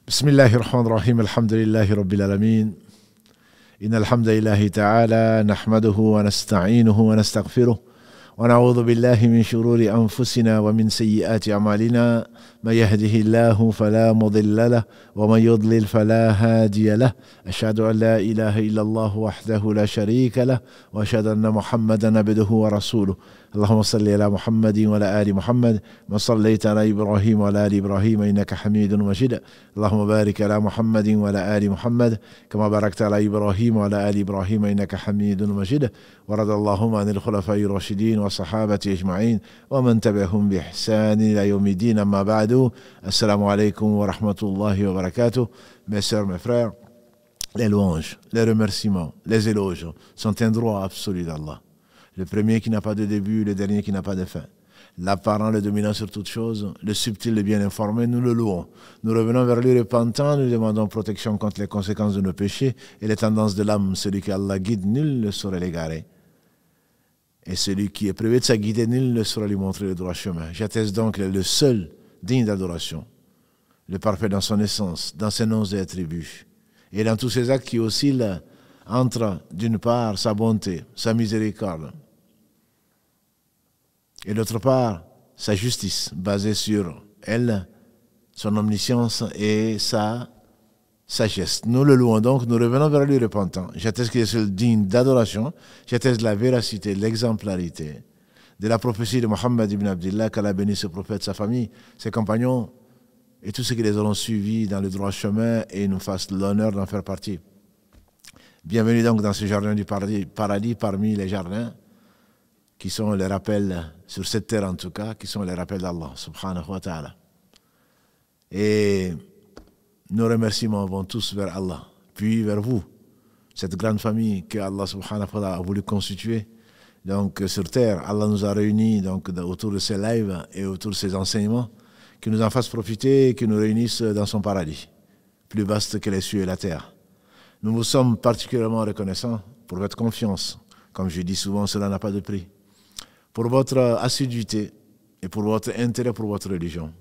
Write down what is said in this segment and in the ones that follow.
بسم الله الرحمن الرحيم الحمد لله رب العالمين إن الحمد لله تعالى نحمده ونستعينه ونستغفره ونعوذ بالله من شرور أنفسنا ومن سيئات أعمالنا من يهده الله فلا مضل له ومن يضلل فلا هادي له أشهد أن لا إله إلا الله وحده لا شريك له وأشهد أن محمدا عبده ورسوله اللهم صل على محمد وعلى آل محمد ما صليت على إبراهيم وعلى آل إبراهيم إنك حميد مجيد اللهم بارك على محمد وعلى آل محمد كما باركت على إبراهيم وعلى آل إبراهيم إنك حميد مجيد ورضى اللهم عن الخلفاء الراشدين والصحابة أجمعين ومن تبعهم بإحسان إلى يوم الدين أما بعد السلام عليكم ورحمة الله وبركاته. Mes sœurs, mes frères, les louanges, les remerciements, les éloges sont un droit absolu d'Allah. Le premier qui n'a pas de début, le dernier qui n'a pas de fin. L'apparent, le dominant sur toute chose, le subtil, le bien informé, nous le louons. Nous revenons vers lui repentant, nous demandons protection contre les conséquences de nos péchés et les tendances de l'âme. Celui que Allah guide, nul ne saurait l'égarer. Et celui qui est privé de sa guidée, nul ne saurait lui montrer le droit chemin. J'atteste donc qu'il est le seul digne d'adoration, le parfait dans son essence, dans ses noms et attributs, et dans tous ses actes qui oscillent entre, d'une part, sa bonté, sa miséricorde, et d'autre part, sa justice, basée sur elle, son omniscience et sa sagesse. Nous le louons donc, nous revenons vers lui repentant. J'atteste qu'il est seul digne d'adoration, j'atteste la véracité, l'exemplarité de la prophétie de Mohammed ibn Abdillah, qu'Allah bénisse ce prophète, sa famille, ses compagnons, et tous ceux qui les auront suivis dans le droit chemin et nous fassent l'honneur d'en faire partie. Bienvenue donc dans ce jardin du paradis parmi les jardins qui sont les rappels, sur cette terre en tout cas, qui sont les rappels d'Allah subhanahu wa ta'ala. Et nos remerciements vont tous vers Allah, puis vers vous, cette grande famille que Allah subhanahu wa ta'ala a voulu constituer. Donc sur terre, Allah nous a réunis donc, autour de ces lives et autour de ces enseignements, qui nous en fassent profiter et qui nous réunissent dans son paradis, plus vaste que les cieux et la terre. Nous vous sommes particulièrement reconnaissants pour votre confiance. Comme je dis souvent, cela n'a pas de prix. Pour votre assiduité et pour votre intérêt pour votre religion.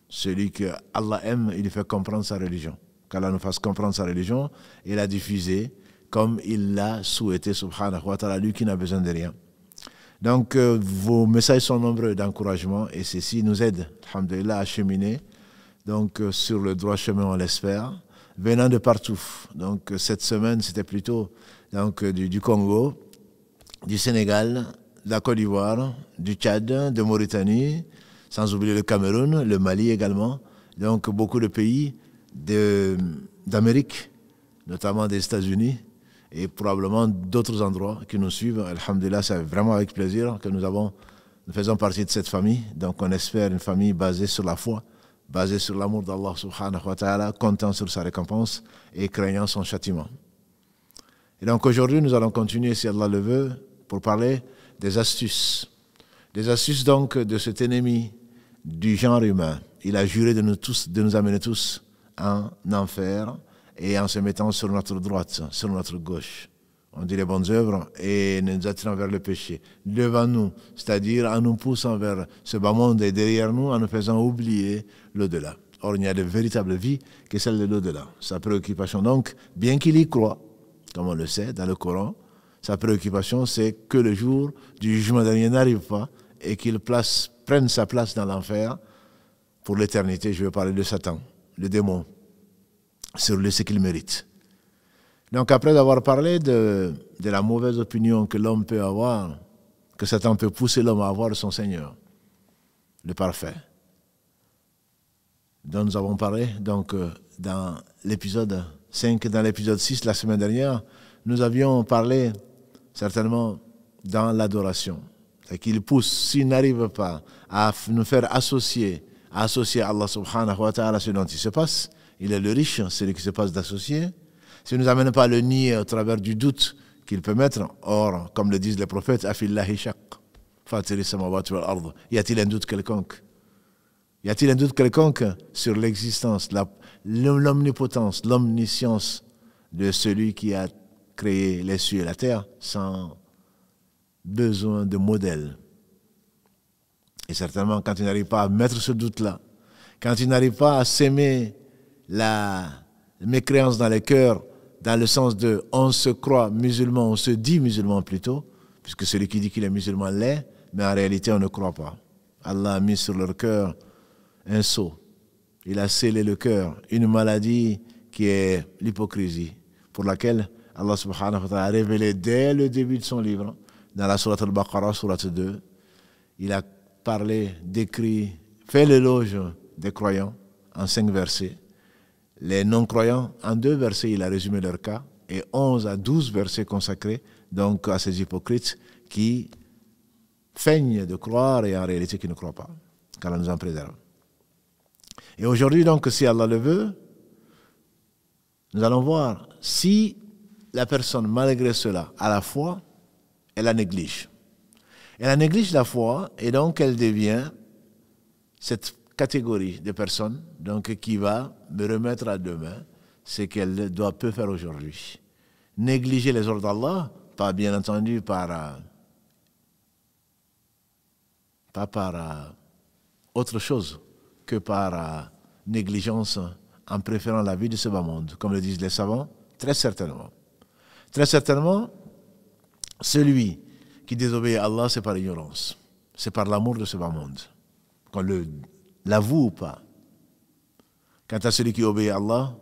Celui que Allah aime, il lui fait comprendre sa religion. Qu'Allah nous fasse comprendre sa religion et la diffuser comme il l'a souhaité, subhanahu wa ta'ala, lui qui n'a besoin de rien. Donc, vos messages sont nombreux d'encouragement et ceci nous aide, alhamdulillah, à cheminer donc, sur le droit chemin, on l'espère, venant de partout. Donc, cette semaine, c'était plutôt donc, du Congo, du Sénégal, de la Côte d'Ivoire, du Tchad, de Mauritanie, sans oublier le Cameroun, le Mali également. Donc, beaucoup de pays d'Amérique, notamment des États-Unis, et probablement d'autres endroits qui nous suivent. Alhamdulillah, c'est vraiment avec plaisir que nous faisons partie de cette famille. Donc on espère une famille basée sur la foi, basée sur l'amour d'Allah subhanahu wa ta'ala, comptant sur sa récompense et craignant son châtiment. Et donc aujourd'hui, nous allons continuer, si Allah le veut, pour parler des astuces. Des astuces donc de cet ennemi du genre humain. Il a juré de nous amener tous en enfer, et en se mettant sur notre droite, sur notre gauche. On dit les bonnes œuvres et nous attirant vers le péché. Devant nous, c'est-à-dire en nous poussant vers ce bas monde et derrière nous, en nous faisant oublier l'au-delà. Or, il n'y a de véritable vie que celle de l'au-delà. Sa préoccupation donc, bien qu'il y croit, comme on le sait dans le Coran, sa préoccupation c'est que le jour du jugement dernier n'arrive pas et qu'il prenne sa place dans l'enfer pour l'éternité. Je vais parler de Satan, le démon, sur ce qu'il mérite. Donc après avoir parlé de la mauvaise opinion que l'homme peut avoir, que Satan peut pousser l'homme à avoir de son Seigneur, le parfait, dont nous avons parlé donc, dans l'épisode 5, dans l'épisode 6, la semaine dernière, nous avions parlé certainement dans l'adoration. C'est qu'il pousse, s'il n'arrive pas à nous faire associer à Allah subhanahu wa ta'ala ce dont il se passe, il est le riche, celui qui se passe d'associer. S'il ne nous amène pas à le nier au travers du doute qu'il peut mettre, or, comme le disent les prophètes, Afillahi shaq, fatiri samawati wal ard. Y a-t-il un doute quelconque? Y a-t-il un doute quelconque sur l'existence, l'omnipotence, l'omniscience de celui qui a créé les cieux et la terre sans besoin de modèle? Et certainement, quand il n'arrive pas à mettre ce doute-là, quand il n'arrive pas à s'aimer la mécréance dans les cœurs, dans le sens de on se croit musulman, on se dit musulman plutôt, puisque celui qui dit qu'il est musulman l'est, mais en réalité on ne croit pas. Allah a mis sur leur cœur un sceau. Il a scellé le cœur, une maladie qui est l'hypocrisie, pour laquelle Allah subhanahu wa ta'ala a révélé dès le début de son livre, dans la sourate al-Baqarah, sourate 2, il a parlé, décrit, fait l'éloge des croyants en 5 versets. Les non-croyants, en 2 versets, il a résumé leur cas, et 11 à 12 versets consacrés donc à ces hypocrites qui feignent de croire et en réalité qui ne croient pas, qu'Allah nous en préserve. Et aujourd'hui, donc, si Allah le veut, nous allons voir si la personne, malgré cela, a la foi, elle la néglige. Elle néglige la foi et donc elle devient cette catégorie de personnes donc, qui va me remettre à demain ce qu'elle peut faire aujourd'hui. Négliger les ordres d'Allah, pas bien entendu pas par autre chose que par négligence en préférant la vie de ce bas monde, comme le disent les savants, très certainement. Très certainement, celui qui désobéit à Allah, c'est par ignorance. C'est par l'amour de ce bas monde. Qu'on l'avoue ou pas. Quant à celui qui obéit à Allah,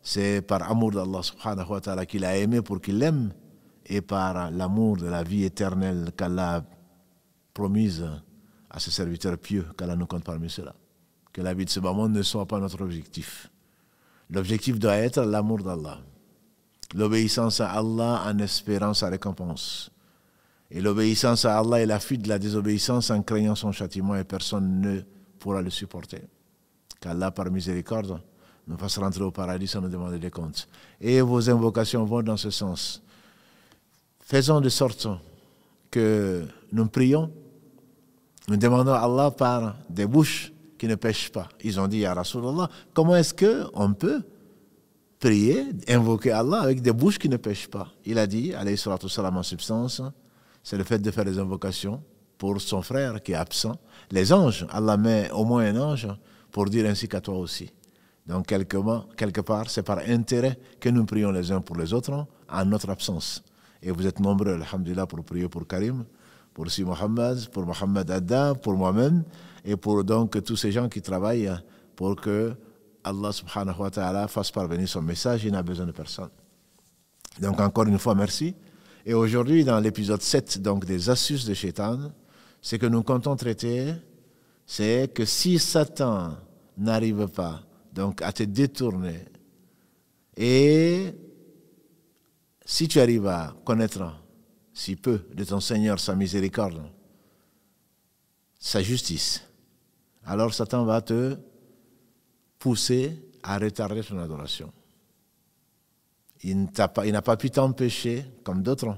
c'est par amour d'Allah subhanahu wa ta'ala qu'il a aimé pour qu'il l'aime et par l'amour de la vie éternelle qu'Allah a promise à ses serviteurs pieux, qu'Allah nous compte parmi ceux-là. Que la vie de ce bas monde ne soit pas notre objectif. L'objectif doit être l'amour d'Allah. L'obéissance à Allah en espérant sa récompense. Et l'obéissance à Allah est la fuite de la désobéissance en craignant son châtiment et personne ne pourra le supporter. Qu'Allah, par miséricorde, nous fasse rentrer au paradis sans nous demander des comptes. Et vos invocations vont dans ce sens. Faisons de sorte que nous prions, nous demandons à Allah par des bouches qui ne pêchent pas. Ils ont dit, Ya Rasulallah, comment est-ce qu'on peut prier, invoquer Allah avec des bouches qui ne pêchent pas? Il a dit, alayhi salatu salam en substance, c'est le fait de faire des invocations pour son frère qui est absent. Les anges, Allah met au moins un ange pour dire ainsi qu'à toi aussi. Donc quelque part, c'est par intérêt que nous prions les uns pour les autres en notre absence. Et vous êtes nombreux, alhamdulillah, pour prier pour Karim, pour Si Mohammed, pour Mohamed Adda, pour moi-même, et pour donc tous ces gens qui travaillent pour que Allah subhanahu wa ta'ala fasse parvenir son message. Il n'a besoin de personne. Donc encore une fois, merci. Et aujourd'hui, dans l'épisode 7 donc, des astuces de Shaitan, ce que nous comptons traiter, c'est que si Satan n'arrive pas donc, à te détourner, et si tu arrives à connaître si peu de ton Seigneur, sa miséricorde, sa justice, alors Satan va te pousser à retarder ton adoration. Il n'a pas pu t'empêcher, comme d'autres,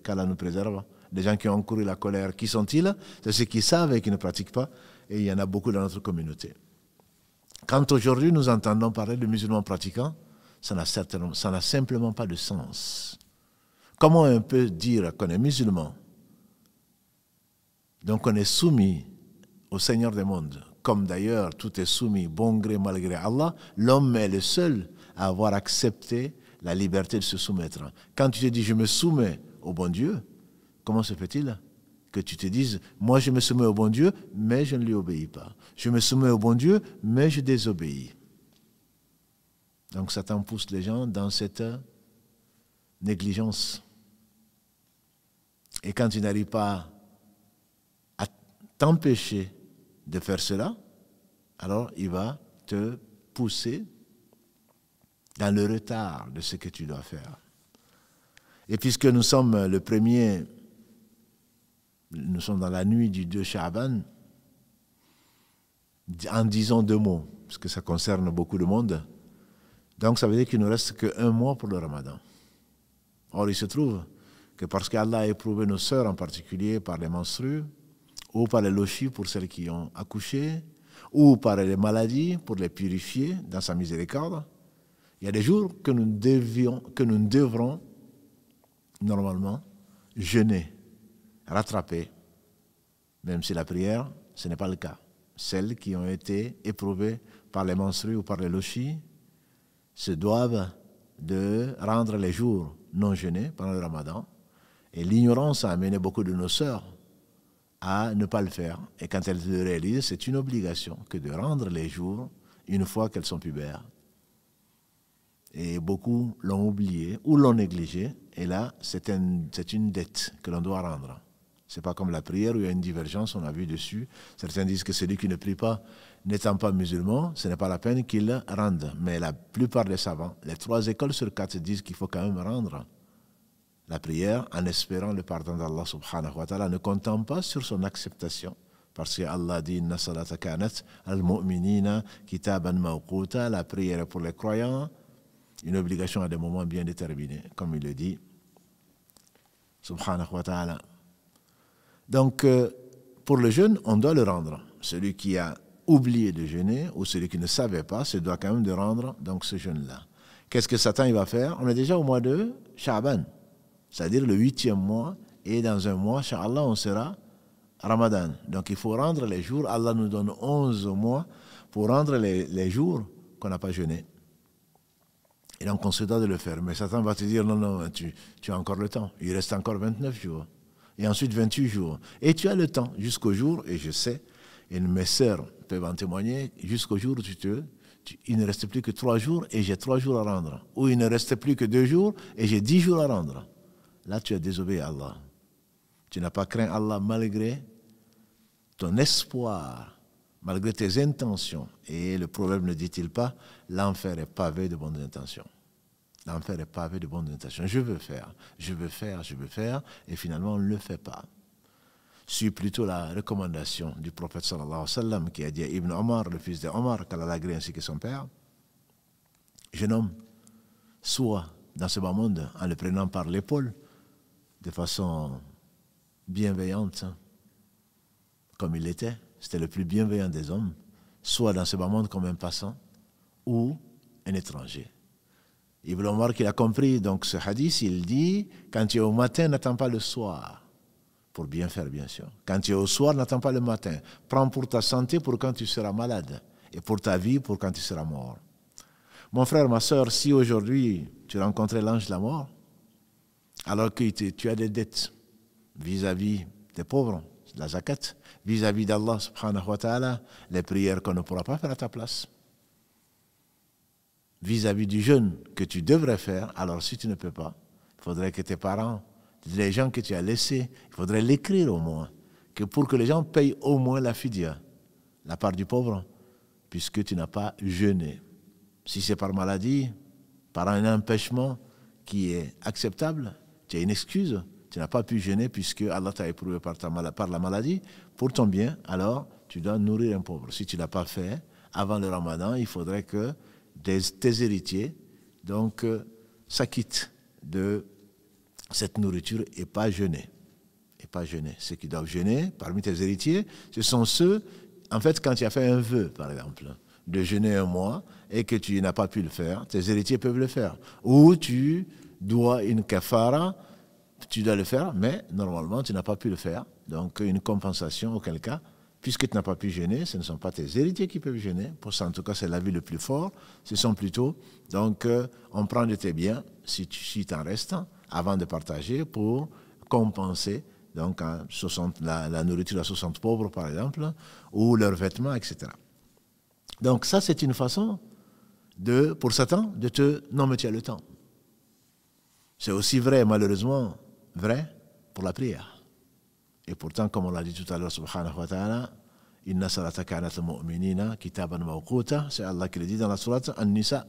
qu'Allah nous préserve, des gens qui ont couru la colère. Qui sont-ils? C'est ceux qui savent et qui ne pratiquent pas, et il y en a beaucoup dans notre communauté. Quand aujourd'hui nous entendons parler de musulmans pratiquants, ça n'a simplement pas de sens. Comment on peut dire qu'on est musulman, donc on est soumis au Seigneur des mondes, comme d'ailleurs tout est soumis, bon gré, mal gré à Allah, l'homme est le seul à avoir accepté la liberté de se soumettre. Quand tu te dis, je me soumets au bon Dieu, comment se fait-il que tu te dises, moi je me soumets au bon Dieu, mais je ne lui obéis pas. Je me soumets au bon Dieu, mais je désobéis. Donc Satan pousse les gens dans cette négligence. Et quand tu n'arrives pas à t'empêcher de faire cela, alors il va te pousser dans le retard de ce que tu dois faire. Et puisque nous sommes nous sommes dans la nuit du 2 Sha'ban, en disant 2 mots, parce que ça concerne beaucoup de monde, donc ça veut dire qu'il ne nous reste qu'1 mois pour le Ramadan. Or, il se trouve que parce qu'Allah a éprouvé nos sœurs, en particulier par les menstrues, ou par les lochis pour celles qui ont accouché, ou par les maladies pour les purifier dans sa miséricorde, il y a des jours que nous devrons normalement jeûner, rattraper, même si la prière, ce n'est pas le cas. Celles qui ont été éprouvées par les menstrues ou par les lochis, se doivent de rendre les jours non jeûnés pendant le ramadan. Et l'ignorance a amené beaucoup de nos sœurs à ne pas le faire. Et quand elles le réalisent, c'est une obligation que de rendre les jours une fois qu'elles sont pubères. Et beaucoup l'ont oublié ou l'ont négligé. Et là, c'est une dette que l'on doit rendre. C'est pas comme la prière où il y a une divergence, on a vu dessus. Certains disent que celui qui ne prie pas, n'étant pas musulman, ce n'est pas la peine qu'il rende. Mais la plupart des savants, les 3 écoles sur 4 disent qu'il faut quand même rendre la prière en espérant le pardon d'Allah subhanahu wa ta'ala, ne comptant pas sur son acceptation. Parce que Allah dit Inna salata kanat al-mu'minina kitaban mawquta, la prière pour les croyants, une obligation à des moments bien déterminés, comme il le dit, subhanahu wa ta'ala. Donc, pour le jeûne, on doit le rendre. Celui qui a oublié de jeûner ou celui qui ne savait pas, se doit quand même de rendre donc ce jeûne-là. Qu'est-ce que Satan il va faire? On est déjà au mois de Sha'ban, c'est-à-dire le 8e mois, et dans un mois, Inch'Allah, on sera Ramadan. Donc il faut rendre les jours. Allah nous donne 11 mois pour rendre les jours qu'on n'a pas jeûné. Et donc on se doit de le faire. Mais Satan va te dire, non, tu as encore le temps. Il reste encore 29 jours. Et ensuite 28 jours. Et tu as le temps jusqu'au jour, et je sais, et mes sœurs peuvent en témoigner, jusqu'au jour où il ne reste plus que 3 jours et j'ai 3 jours à rendre. Ou il ne reste plus que 2 jours et j'ai 10 jours à rendre. Là, tu as désobéi à Allah. Tu n'as pas craint Allah malgré ton espoir, malgré tes intentions. Et le problème, ne dit-il pas, l'enfer est pavé de bonnes intentions. L'enfer est pavé de bonnes intentions. Je veux faire, et finalement on ne le fait pas. Suis plutôt la recommandation du prophète sallallahu alayhi wa sallam qui a dit à Ibn Omar, le fils d'Omar, qu'Allah l'a agréé ainsi que son père, jeune homme, sois dans ce bas monde en le prenant par l'épaule de façon bienveillante, comme il était, c'était le plus bienveillant des hommes, soit dans ce bas monde comme un passant ou un étranger. Ibn Omar qui a compris donc ce hadith, il dit, quand tu es au matin, n'attends pas le soir, pour bien faire bien sûr. Quand tu es au soir, n'attends pas le matin. Prends pour ta santé pour quand tu seras malade, et pour ta vie pour quand tu seras mort. Mon frère, ma soeur, si aujourd'hui tu rencontrais l'ange de la mort, alors que tu as des dettes vis-à-vis des pauvres, la zakat, vis-à-vis d'Allah subhanahu wa ta'ala, les prières qu'on ne pourra pas faire à ta place, vis-à-vis du jeûne que tu devrais faire, alors si tu ne peux pas, il faudrait que tes parents, les gens que tu as laissés, il faudrait l'écrire au moins, que pour que les gens payent au moins la fidya, la part du pauvre, puisque tu n'as pas jeûné. Si c'est par maladie, par un empêchement qui est acceptable, tu as une excuse, tu n'as pas pu jeûner puisque Allah t'a éprouvé par la maladie, pour ton bien, alors tu dois nourrir un pauvre. Si tu ne l'as pas fait, avant le ramadan, il faudrait que tes héritiers donc s'acquittent de cette nourriture et pas jeûner. Et pas jeûner. Ceux qui doivent jeûner, parmi tes héritiers, ce sont ceux, en fait, quand tu as fait un vœu, par exemple, de jeûner un mois et que tu n'as pas pu le faire, tes héritiers peuvent le faire. Ou tu dois une kafara, tu dois le faire, mais normalement, tu n'as pas pu le faire. Donc, une compensation, auquel cas, puisque tu n'as pas pu jeûner, ce ne sont pas tes héritiers qui peuvent jeûner. Pour ça, en tout cas, c'est l'avis le plus fort. Ce sont plutôt, donc, on prend de tes biens, si t'en reste, avant de partager, pour compenser donc, la nourriture à 60 pauvres, par exemple, ou leurs vêtements, etc. Donc, ça, c'est une façon, pour Satan, de te... Non, mais tu as le temps. C'est aussi vrai, malheureusement, vrai pour la prière. Et pourtant, comme on l'a dit tout à l'heure, subhanahu wa ta'ala, Inna salata kanat al-mu'minina kitaban mawquta, c'est Allah qui le dit dans la sourate An-Nisa,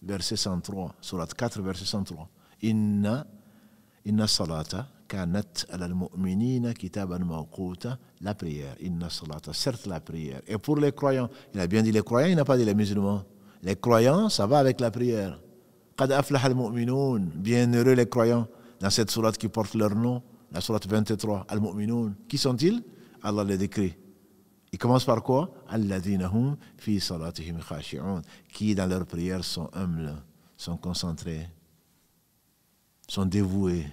verset 103, sourate 4, verset 103. Inna salata kanat al-mu'minina kitaban mawquta, la prière. Inna salata, certes la prière. Et pour les croyants, il a bien dit les croyants, il n'a pas dit les musulmans. Les croyants, ça va avec la prière. Qad aflaha al-mu'minoun, bienheureux les croyants, dans cette sourate qui porte leur nom, la sourate 23, al-mu'minoun. Qui sont-ils? Allah les décrit. Il commence par quoi? Alladhina hum fi salatihim khashi'un, qui dans leurs prières sont humbles, sont concentrés, sont dévoués.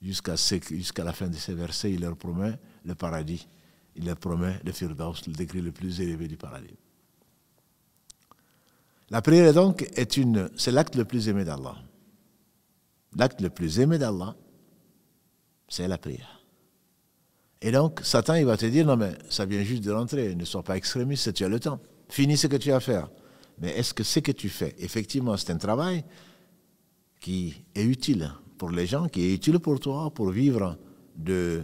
Jusqu'à la fin de ces versets, il leur promet le paradis. il leur promet le Firdaus, le degré le plus élevé du paradis. La prière donc c'est l'acte le plus aimé d'Allah. L'acte le plus aimé d'Allah, c'est la prière. Et donc, Satan, il va te dire, non mais ça vient juste de rentrer, ne sois pas extrémiste, tu as le temps. Finis ce que tu as à faire. Mais est-ce que ce que tu fais, effectivement, c'est un travail qui est utile pour les gens, qui est utile pour toi, pour vivre de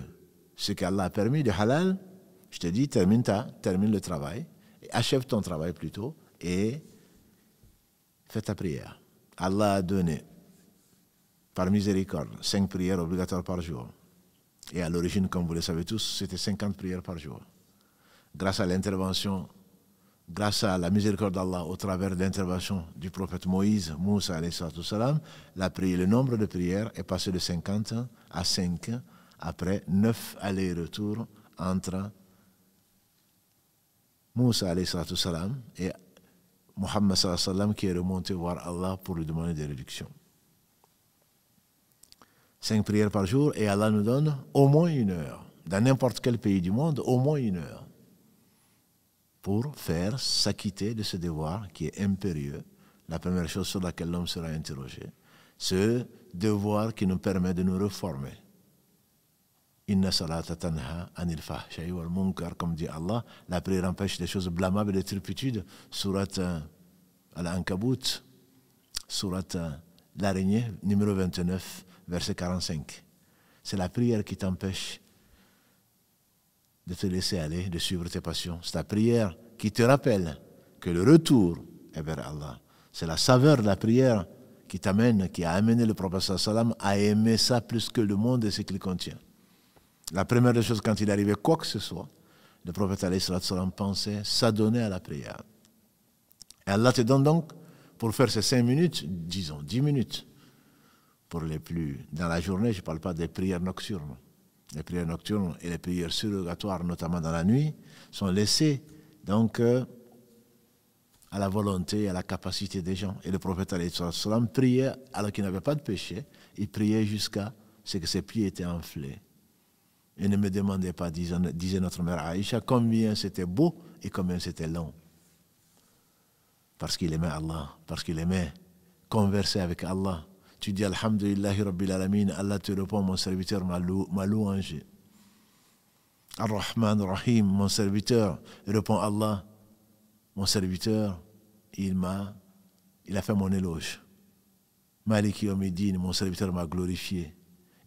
ce qu'Allah a permis, de halal? Je te dis, termine le travail, achève ton travail plutôt, et fais ta prière. Allah a donné, par miséricorde, 5 prières obligatoires par jour. Et à l'origine, comme vous le savez tous, c'était 50 prières par jour. Grâce à l'intervention, grâce à la miséricorde d'Allah au travers de l'intervention du prophète Moïse, Moussa alayhi salam, le nombre de prières est passé de 50 à 5, après 9 allers-retours entre Moussa alayhi salam et Muhammad sallallahu alayhi wa sallam qui est remonté voir Allah pour lui demander des réductions. 5 prières par jour et Allah nous donne au moins 1 heure. Dans n'importe quel pays du monde, au moins 1 heure. Pour faire s'acquitter de ce devoir qui est impérieux, la première chose sur laquelle l'homme sera interrogé, ce devoir qui nous permet de nous reformer. Inna salata tanha anil fahsha'i wal munkar, comme dit Allah, la prière empêche des choses blâmables et des turpitudes. Sourate Al-Ankabut, sourate l'araignée, numéro 29, verset 45. C'est la prière qui t'empêche de te laisser aller, de suivre tes passions. C'est la prière qui te rappelle que le retour est vers Allah. C'est la saveur de la prière qui a amené le prophète sallam à aimer ça plus que le monde et ce qu'il contient. La première des choses, quand il arrivait quoi que ce soit, le prophète sallam pensait s'adonner à la prière. Et Allah te donne donc, pour faire ces 5 minutes, disons 10 minutes, pour les plus... Dans la journée, je ne parle pas des prières nocturnes. Les prières nocturnes et les prières surrogatoires, notamment dans la nuit, sont laissées donc à la volonté et à la capacité des gens. Et le prophète sallam priait alors qu'il n'avait pas de péché. Il priait jusqu'à ce que ses pieds étaient enflés. Et ne me demandez pas, disait notre mère Aïcha, combien c'était beau et combien c'était long. Parce qu'il aimait Allah, parce qu'il aimait converser avec Allah. Tu dis Alhamdulillahi Rabbil Alamin, Allah te répond, mon serviteur m'a louangé. Ar-Rahman Rahim, mon serviteur, répond Allah, mon serviteur, il a fait mon éloge. Maliki Yawmiddin, mon serviteur m'a glorifié.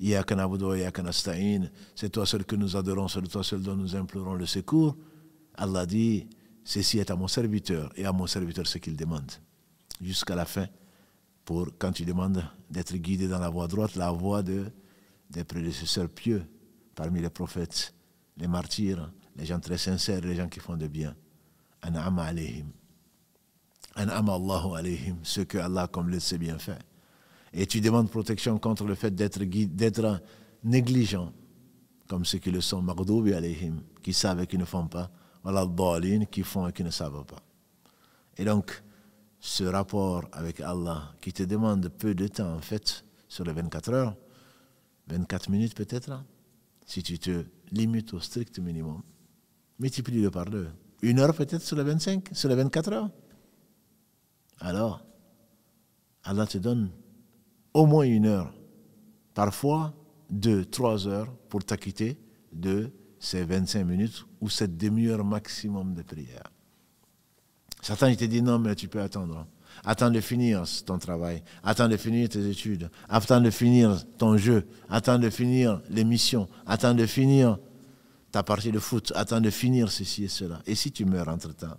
Iyyaka na'budu wa iyyaka nasta'in, c'est toi seul que nous adorons, c'est toi seul dont nous implorons le secours. Allah dit, ceci est à mon serviteur et à mon serviteur ce qu'il demande. Jusqu'à la fin. Pour quand tu demandes d'être guidé dans la voie droite, la voie des prédécesseurs pieux, parmi les prophètes, les martyrs, les gens très sincères, les gens qui font de bien. An'ama alayhim. An'ama Allahu alayhim, ceux que Allah comme le sait bien fait. Et tu demandes protection contre le fait d'être négligent, comme ceux qui le sont, maghdubi alayhim, qui savent et qui ne font pas, wala dhalin, qui font et qui ne savent pas. Et donc, ce rapport avec Allah qui te demande peu de temps en fait sur les 24 heures, 24 minutes peut-être, si tu te limites au strict minimum, multiplie-le par 2. 1 heure peut-être sur les 25, sur les 24 heures. Alors, Allah te donne au moins 1 heure, parfois 2, 3 heures pour t'acquitter de ces 25 minutes ou cette demi-heure maximum de prière. Certains, ils te disent non, mais tu peux attendre. Attends de finir ton travail. Attends de finir tes études. Attends de finir ton jeu. Attends de finir l'émission. Attends de finir ta partie de foot. Attends de finir ceci et cela. Et si tu meurs entre-temps,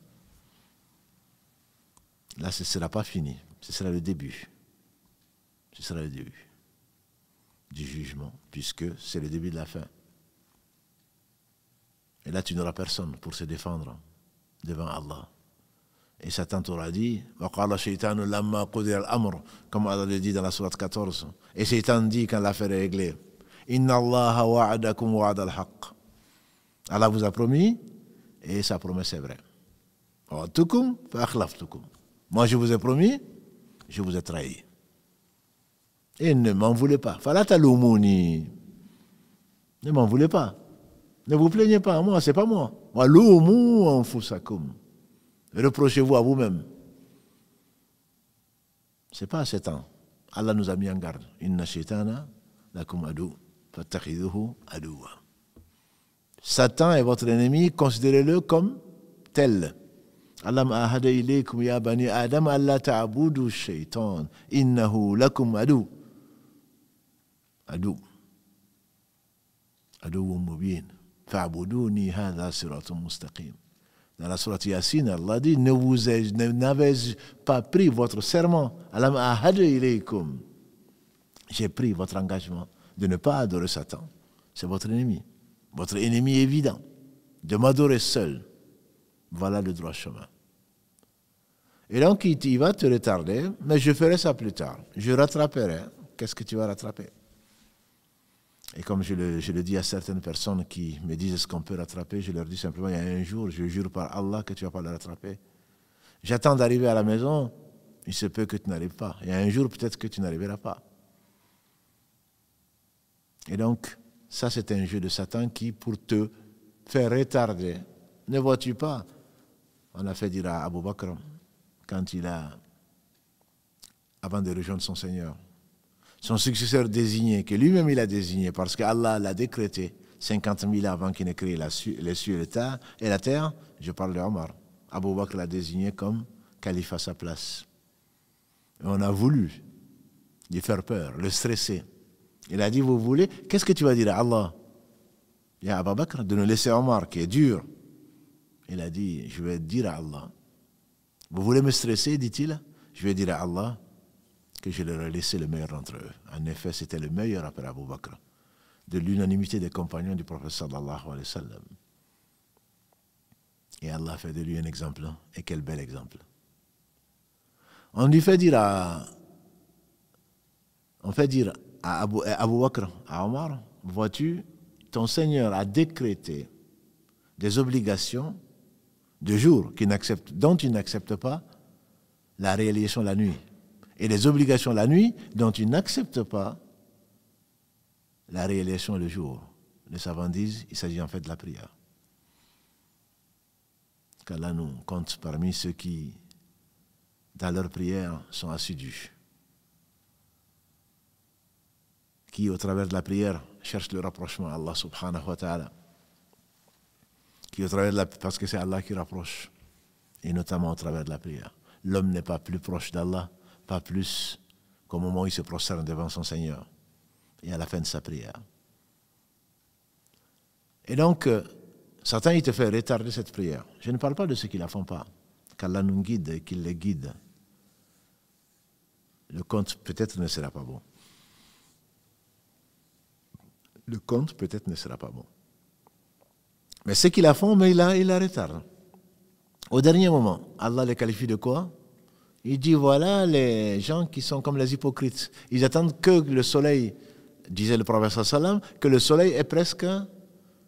là, ce ne sera pas fini. Ce sera le début. Ce sera le début du jugement, puisque c'est le début de la fin. Et là, tu n'auras personne pour se défendre devant Allah. Et Satan t'aura dit, comme Allah le dit dans la sourate 14. Et Satan dit quand l'affaire est réglée, Inna Allah wa'adakum wa'ad al-haq. Allah vous a promis, et sa promesse est vraie. Moi je vous ai promis, je vous ai trahi. Et ne m'en voulez pas. Ne m'en voulez pas. Ne vous plaignez pas à moi, c'est pas moi. Waloumu anfusakum. Reprochez-vous à vous-même. C'est pas à 7 ans. Allah nous a mis en garde. Inna shaitana lakum adu, fattakhidhuhu aduwa. Satan est votre ennemi, considérez-le comme tel. Alam ahada ilaykum ya bani Adam alla ta'budu shaitan innahu lakum adu. Adu. Adu mubin. Fa'buduni hadha siratun mustaqim. Dans la sourate Yassine, Allah dit, n'avez pas pris votre serment. Alam ahada ilaykum. J'ai pris votre engagement de ne pas adorer Satan. C'est votre ennemi. Votre ennemi évident. De m'adorer seul. Voilà le droit chemin. Et donc, il va te retarder, mais je ferai ça plus tard. Je rattraperai. Qu'est-ce que tu vas rattraper? Et comme je le dis à certaines personnes qui me disent est-ce qu'on peut rattraper, je leur dis simplement, il y a un jour, je jure par Allah que tu ne vas pas le rattraper. J'attends d'arriver à la maison, il se peut que tu n'arrives pas. Il y a un jour, peut-être que tu n'arriveras pas. Et donc, ça c'est un jeu de Satan qui, pour te faire retarder, ne vois-tu pas? On a fait dire à Abu Bakr, quand avant de rejoindre son Seigneur, son successeur désigné, que lui-même il a désigné, parce qu'Allah l'a décrété 50 000 avant qu'il n'ait créé les cieux et la terre, je parle de Omar. Abu Bakr l'a désigné comme calife à sa place. Et on a voulu lui faire peur, le stresser. Il a dit, vous voulez, qu'est-ce que tu vas dire à Allah? Il y a Abu Bakr de nous laisser Omar, qui est dur. Il a dit, je vais dire à Allah. Vous voulez me stresser, dit-il? Je vais dire à Allah que je leur ai laissé le meilleur d'entre eux. En effet, c'était le meilleur après Abu Bakr, de l'unanimité des compagnons du prophète sallallahu alayhi wa sallam. Et Allah fait de lui un exemple, et quel bel exemple. On lui fait dire à Abu Bakr, à Omar, vois-tu, ton Seigneur a décrété des obligations de jour dont il n'accepte pas la réalisation la nuit. Et des obligations la nuit dont il n'accepte pas la réalisation le jour. Les savants disent il s'agit en fait de la prière. Qu'Allah nous compte parmi ceux qui, dans leur prière, sont assidus. Qui, au travers de la prière, cherchent le rapprochement à Allah subhanahu wa ta'ala. Qui, au travers de parce que c'est Allah qui rapproche, et notamment au travers de la prière. L'homme n'est pas plus proche d'Allah, pas plus qu'au moment où il se prosterne devant son Seigneur et à la fin de sa prière. Et donc, Satan, il te fait retarder cette prière. Je ne parle pas de ceux qui ne la font pas, qu'Allah nous guide et qu'il les guide. Le compte peut-être ne sera pas bon. Le compte peut-être ne sera pas bon. Mais ceux qui la font, mais il la retarde. Au dernier moment, Allah les qualifie de quoi? Il dit, voilà les gens qui sont comme les hypocrites. Ils attendent que le soleil, disait le prophète sallam, que le soleil est presque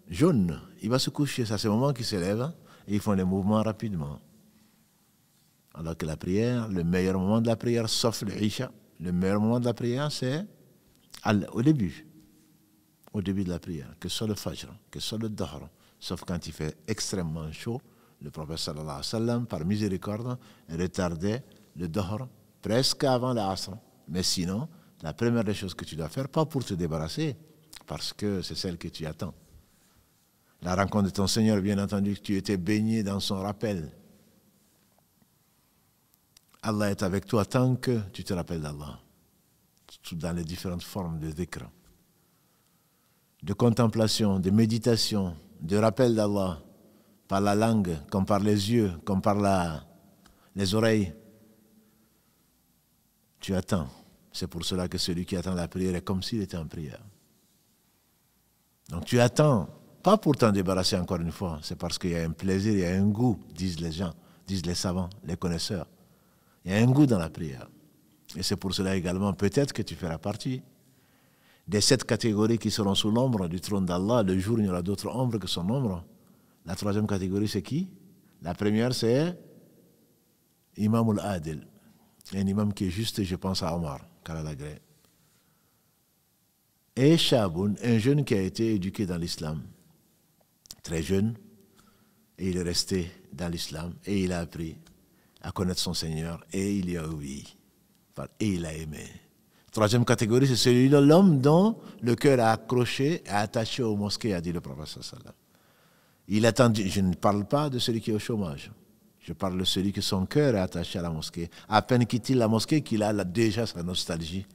jaune. Il va se coucher, c'est à ce moment qu'il se lève et ils font des mouvements rapidement. Alors que la prière, le meilleur moment de la prière, sauf le Isha, le meilleur moment de la prière, c'est au début. Au début de la prière, que ce soit le Fajr, que ce soit le Dahr, sauf quand il fait extrêmement chaud, le prophète sallallahu alayhi wa sallam, par miséricorde, retardait le Dahr presque avant l'Asr. Mais sinon, la première des choses que tu dois faire, pas pour te débarrasser, parce que c'est celle que tu attends. La rencontre de ton Seigneur, bien entendu, que tu étais baigné dans son rappel. Allah est avec toi tant que tu te rappelles d'Allah, dans les différentes formes de dhikr, de contemplation, de méditation, de rappel d'Allah, par la langue, comme par les yeux, comme par les oreilles. Tu attends. C'est pour cela que celui qui attend la prière est comme s'il était en prière. Donc tu attends, pas pour t'en débarrasser encore une fois, c'est parce qu'il y a un plaisir, il y a un goût, disent les gens, disent les savants, les connaisseurs. Il y a un goût dans la prière. Et c'est pour cela également, peut-être que tu feras partie des 7 catégories qui seront sous l'ombre du trône d'Allah. Le jour où il y aura d'autres ombres que son ombre. La 3e catégorie, c'est qui? La première, c'est Imam al-Adil. Un imam qui est juste, je pense à Omar, Karalagré. Et Shaboun, un jeune qui a été éduqué dans l'islam. très jeune, et il est resté dans l'islam, et il a appris à connaître son Seigneur, et il y a obéi, et il a aimé. Troisième catégorie, c'est celui de l'homme dont le cœur a accroché, a attaché aux mosquées, a dit le prophète sallallahu. Il attend, je ne parle pas de celui qui est au chômage. Je parle de celui que son cœur est attaché à la mosquée. À peine quitte-t-il la mosquée qu'il a déjà sa nostalgie.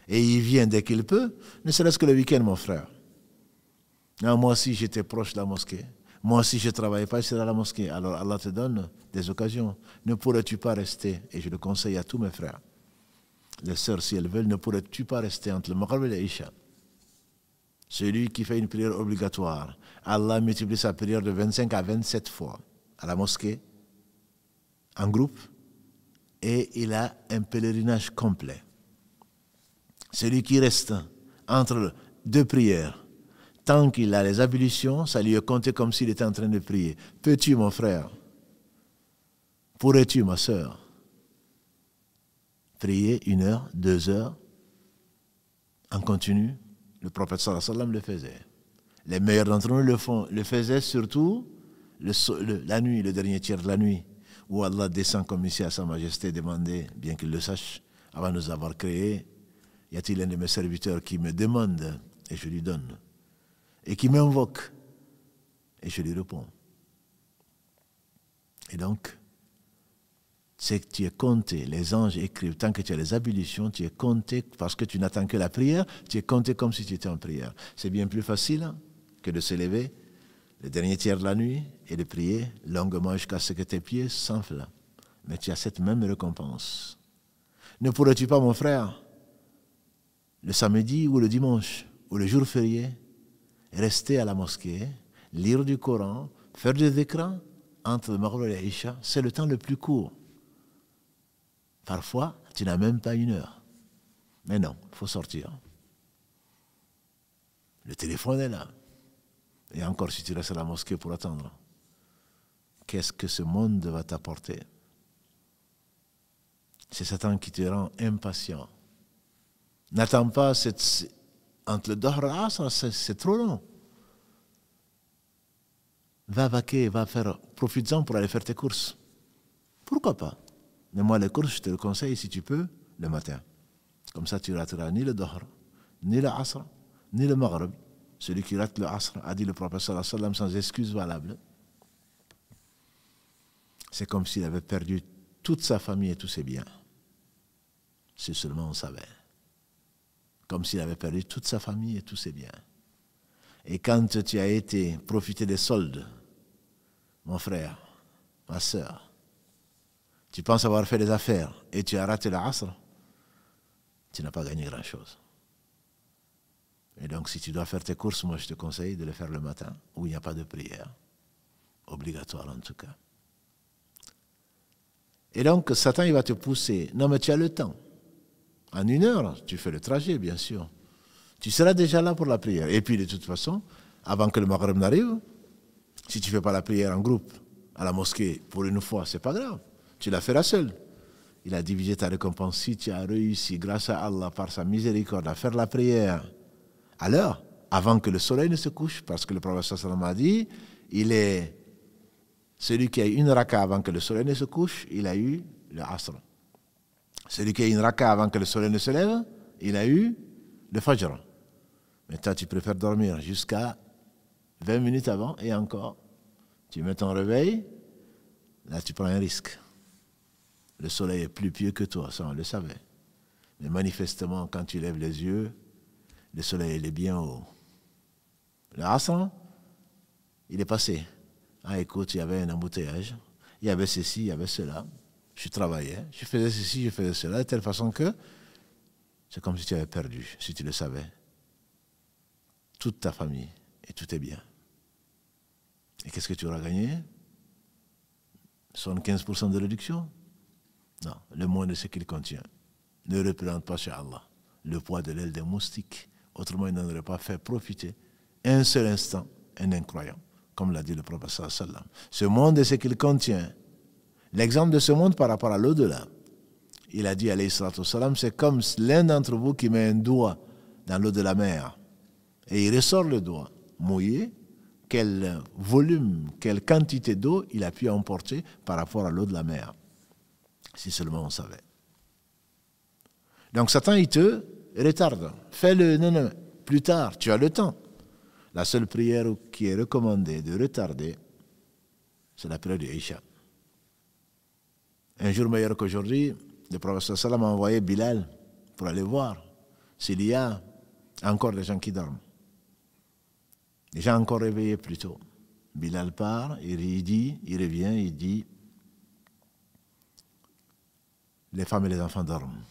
Et il vient dès qu'il peut, ne serait-ce que le week-end, mon frère. Non, moi aussi, j'étais proche de la mosquée. Moi aussi, je ne travaillais pas ici dans la mosquée. Alors Allah te donne des occasions. Ne pourrais-tu pas rester, et je le conseille à tous mes frères, les sœurs, si elles veulent, ne pourrais-tu pas rester entre le Maghrib et l'Isha? Celui qui fait une prière obligatoire, Allah multiplie sa prière de 25 à 27 fois à la mosquée, en groupe, et il a un pèlerinage complet. Celui qui reste entre deux prières, tant qu'il a les ablutions, ça lui est compté comme s'il était en train de prier. Peux-tu, mon frère, pourrais-tu, ma sœur, prier 1 heure, 2 heures, en continu? Le prophète sallallahu alayhi wa sallam le faisait. Les meilleurs d'entre nous le faisaient surtout la nuit, le dernier tiers de la nuit, où Allah descend comme ici à sa majesté, demander, bien qu'il le sache, avant de nous avoir créés, y a-t-il un de mes serviteurs qui me demande, et je lui donne, et qui m'invoque, et je lui réponds. Et donc, c'est que tu es compté, les anges écrivent, tant que tu as les ablutions, tu es compté, parce que tu n'attends que la prière, tu es compté comme si tu étais en prière. C'est bien plus facile que de se lever le dernier tiers de la nuit et de prier longuement jusqu'à ce que tes pieds s'enflent. Mais tu as cette même récompense. Ne pourrais-tu pas, mon frère, le samedi ou le dimanche, ou le jour férié, rester à la mosquée, lire du Coran, faire des écrans entre le Maghrib et l'Isha? C'est le temps le plus court. Parfois, tu n'as même pas 1 heure. Mais non, il faut sortir. Le téléphone est là. Et encore, si tu restes à la mosquée pour attendre, qu'est-ce que ce monde va t'apporter? C'est Satan qui te rend impatient. N'attends pas entre le Dohr et l'Asr, c'est trop long. Va vaquer, va faire, profites-en pour aller faire tes courses. Pourquoi pas? Mais moi, les courses, je te le conseille, si tu peux, le matin. Comme ça, tu ne rateras ni le Dohr, ni le Asr, ni le Maghrib. Celui qui rate le Asr, a dit le prophète sallallahu alayhi wa sallam, sans excuse valable. C'est comme s'il avait perdu toute sa famille et tous ses biens. Si seulement on savait. Comme s'il avait perdu toute sa famille et tous ses biens. Et quand tu as été profiter des soldes, mon frère, ma sœur, tu penses avoir fait des affaires et tu as raté l'Asr, tu n'as pas gagné grand-chose. Et donc, si tu dois faire tes courses, moi, je te conseille de les faire le matin, où il n'y a pas de prière, obligatoire en tout cas. Et donc, Satan, il va te pousser. Non, mais tu as le temps. En 1 heure, tu fais le trajet, bien sûr. Tu seras déjà là pour la prière. Et puis, de toute façon, avant que le Maghrib n'arrive, si tu ne fais pas la prière en groupe, à la mosquée, pour une fois, c'est pas grave. Tu la feras seul. Il a divisé ta récompense. Si tu as réussi, grâce à Allah, par sa miséricorde, à faire la prière à l'heure, avant que le soleil ne se couche, parce que le prophète sallallahu alayhi wa sallam a dit, il est celui qui a eu 1 raka avant que le soleil ne se couche, il a eu le Asr. Celui qui a eu 1 raka avant que le soleil ne se lève, il a eu le Fajr. Mais toi, tu préfères dormir jusqu'à 20 minutes avant, et encore, tu mets ton réveil, là tu prends un risque. Le soleil est plus pieux que toi, ça on le savait. Mais manifestement, quand tu lèves les yeux, le soleil il est bien haut. Le Asr, il est passé. Ah écoute, il y avait un embouteillage, il y avait ceci, il y avait cela. Je travaillais, je faisais ceci, je faisais cela, de telle façon que c'est comme si tu avais perdu, si tu le savais, toute ta famille et tous tes biens. Et qu'est-ce que tu auras gagné? 75% de réduction? Non, le moins de ce qu'il contient ne représente pas chez Allah le poids de l'aile des moustiques. Autrement, il n'en aurait pas fait profiter un seul instant un incroyant, comme l'a dit le prophète sallallahu alayhi wa sallam. Ce monde et ce qu'il contient. L'exemple de ce monde par rapport à l'au-delà. Il a dit, alayhi salatu wassalam, c'est comme l'un d'entre vous qui met un doigt dans l'eau de la mer et il ressort le doigt mouillé, quel volume, quelle quantité d'eau il a pu emporter par rapport à l'eau de la mer. Si seulement on savait. Donc Satan, il te retarde. Fais-le, non, plus tard, tu as le temps. La seule prière qui est recommandée de retarder, c'est la prière de Isha. Un jour meilleur qu'aujourd'hui, le prophète sallam a envoyé Bilal pour aller voir s'il y a encore des gens qui dorment. Les gens encore réveillés plus tôt. Bilal part, il revient, il dit les femmes et les enfants dorment.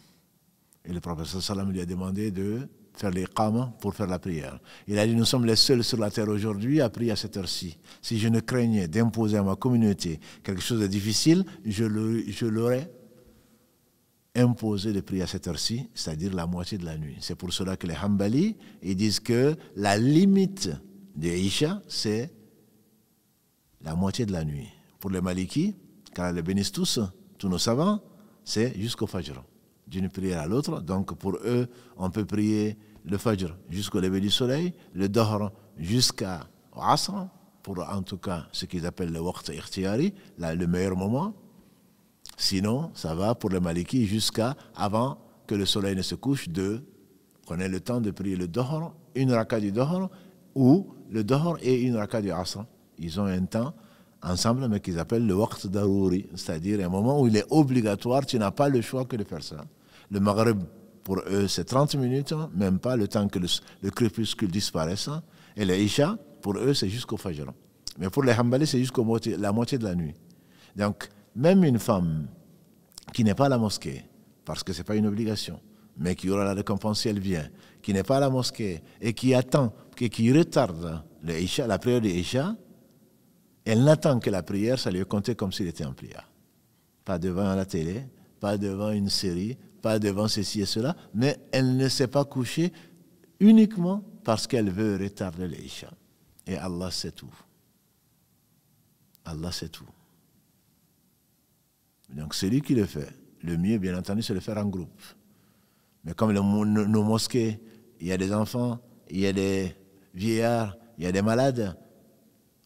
Et le prophète sallam lui a demandé de faire l'iqama pour faire la prière. Il a dit, nous sommes les seuls sur la terre aujourd'hui à prier à cette heure-ci. Si je ne craignais d'imposer à ma communauté quelque chose de difficile, je l'aurais imposé de prier à cette heure-ci, c'est-à-dire la moitié de la nuit. C'est pour cela que les Hanbali, ils disent que la limite de Isha, c'est la moitié de la nuit. Pour les Maliki, car ils les bénissent tous nos savants, c'est jusqu'au Fajr. D'une prière à l'autre, donc pour eux, on peut prier le Fajr jusqu'au lever du soleil, le Dahr jusqu'au Asr, pour en tout cas ce qu'ils appellent le Waqt Ikhtiyari, le meilleur moment. Sinon, ça va pour les Maliki jusqu'à avant que le soleil ne se couche, qu'on ait le temps de prier le Dahr, une raka du Dahr, ou le Dahr et une raka du Asr. Ils ont un temps ensemble, mais qu'ils appellent le Waqt Darouri, c'est-à-dire un moment où il est obligatoire, tu n'as pas le choix que de faire ça. Le Maghreb, pour eux, c'est 30 minutes, même pas le temps que le crépuscule disparaisse. Et le Isha, pour eux, c'est jusqu'au Fajr. Mais pour les Hanbali, c'est jusqu'à la moitié de la nuit. Donc, même une femme qui n'est pas à la mosquée, parce que ce n'est pas une obligation, mais qui aura la récompense si elle vient, qui n'est pas à la mosquée et qui attend, qui retarde le Isha, la prière de Isha, elle n'attend que la prière, ça lui est compté comme s'il était en prière. Pas devant la télé, pas devant une série, pas devant ceci et cela, mais elle ne s'est pas couchée uniquement parce qu'elle veut retarder l'Isha. Et Allah sait tout. Allah sait tout. Donc celui qui le fait, le mieux bien entendu c'est de le faire en groupe. Mais comme nos mosquées, il y a des enfants, il y a des vieillards, il y a des malades,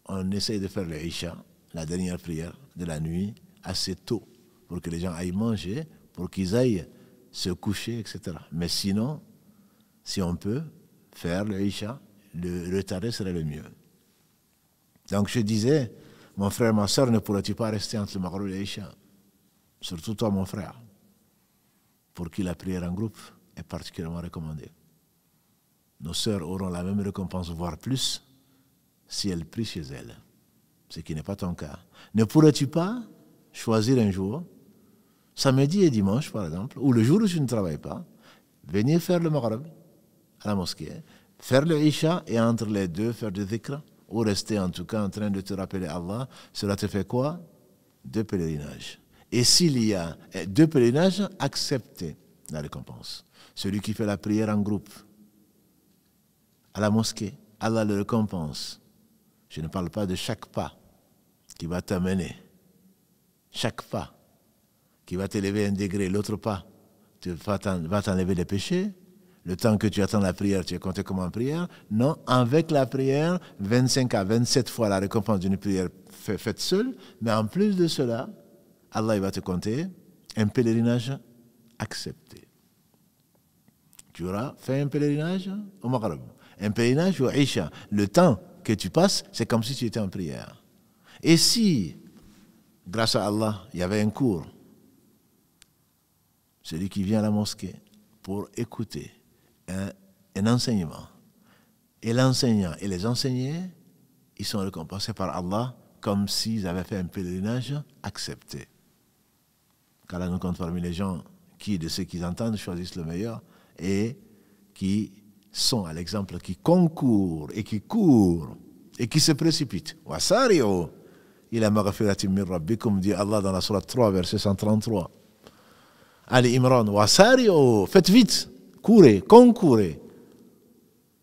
on essaye de faire l'Isha, la dernière prière de la nuit, assez tôt, pour que les gens aillent manger, pour qu'ils aillent se coucher, etc. Mais sinon, si on peut faire le Isha, le retarder serait le mieux. Donc je disais, mon frère, ma soeur, ne pourrais-tu pas rester entre le Maghrib et l'Isha? Surtout toi, mon frère, pour qui la prière en groupe est particulièrement recommandée. Nos sœurs auront la même récompense, voire plus, si elles prient chez elles, ce qui n'est pas ton cas. Ne pourrais-tu pas choisir un jour, samedi et dimanche par exemple, ou le jour où tu ne travailles pas, venir faire le Maghrib à la mosquée, faire le Isha et entre les deux faire du dhikr, ou rester en tout cas en train de te rappeler Allah, cela te fait quoi? 2 pèlerinages. Et s'il y a 2 pèlerinages, acceptez la récompense. Celui qui fait la prière en groupe à la mosquée, Allah le récompense. Je ne parle pas de chaque pas qui va t'amener. Chaque pas qui va t'élever un degré, l'autre pas va t'enlever des péchés. Le temps que tu attends la prière, tu es compté comme en prière. Non, avec la prière, 25 à 27 fois la récompense d'une prière faite seule. Mais en plus de cela, Allah il va te compter un pèlerinage accepté. Tu auras fait un pèlerinage au Maghreb, un pèlerinage au Isha. Le temps que tu passes, c'est comme si tu étais en prière. Et si, grâce à Allah, il y avait un cours, celui qui vient à la mosquée pour écouter un enseignement, et l'enseignant et les enseignés, ils sont récompensés par Allah comme s'ils avaient fait un pèlerinage accepté. Qu'Allah nous compte parmi les gens qui, de ceux qui entendent, choisissent le meilleur et qui sont à l'exemple, qui concourent et qui courent et qui se précipitent. Wasari'u ila maghfiratin min rabbikum, dit Allah dans la sourate 3, verset 133. Ali Imran, wasari'u, faites vite, courez, concourez.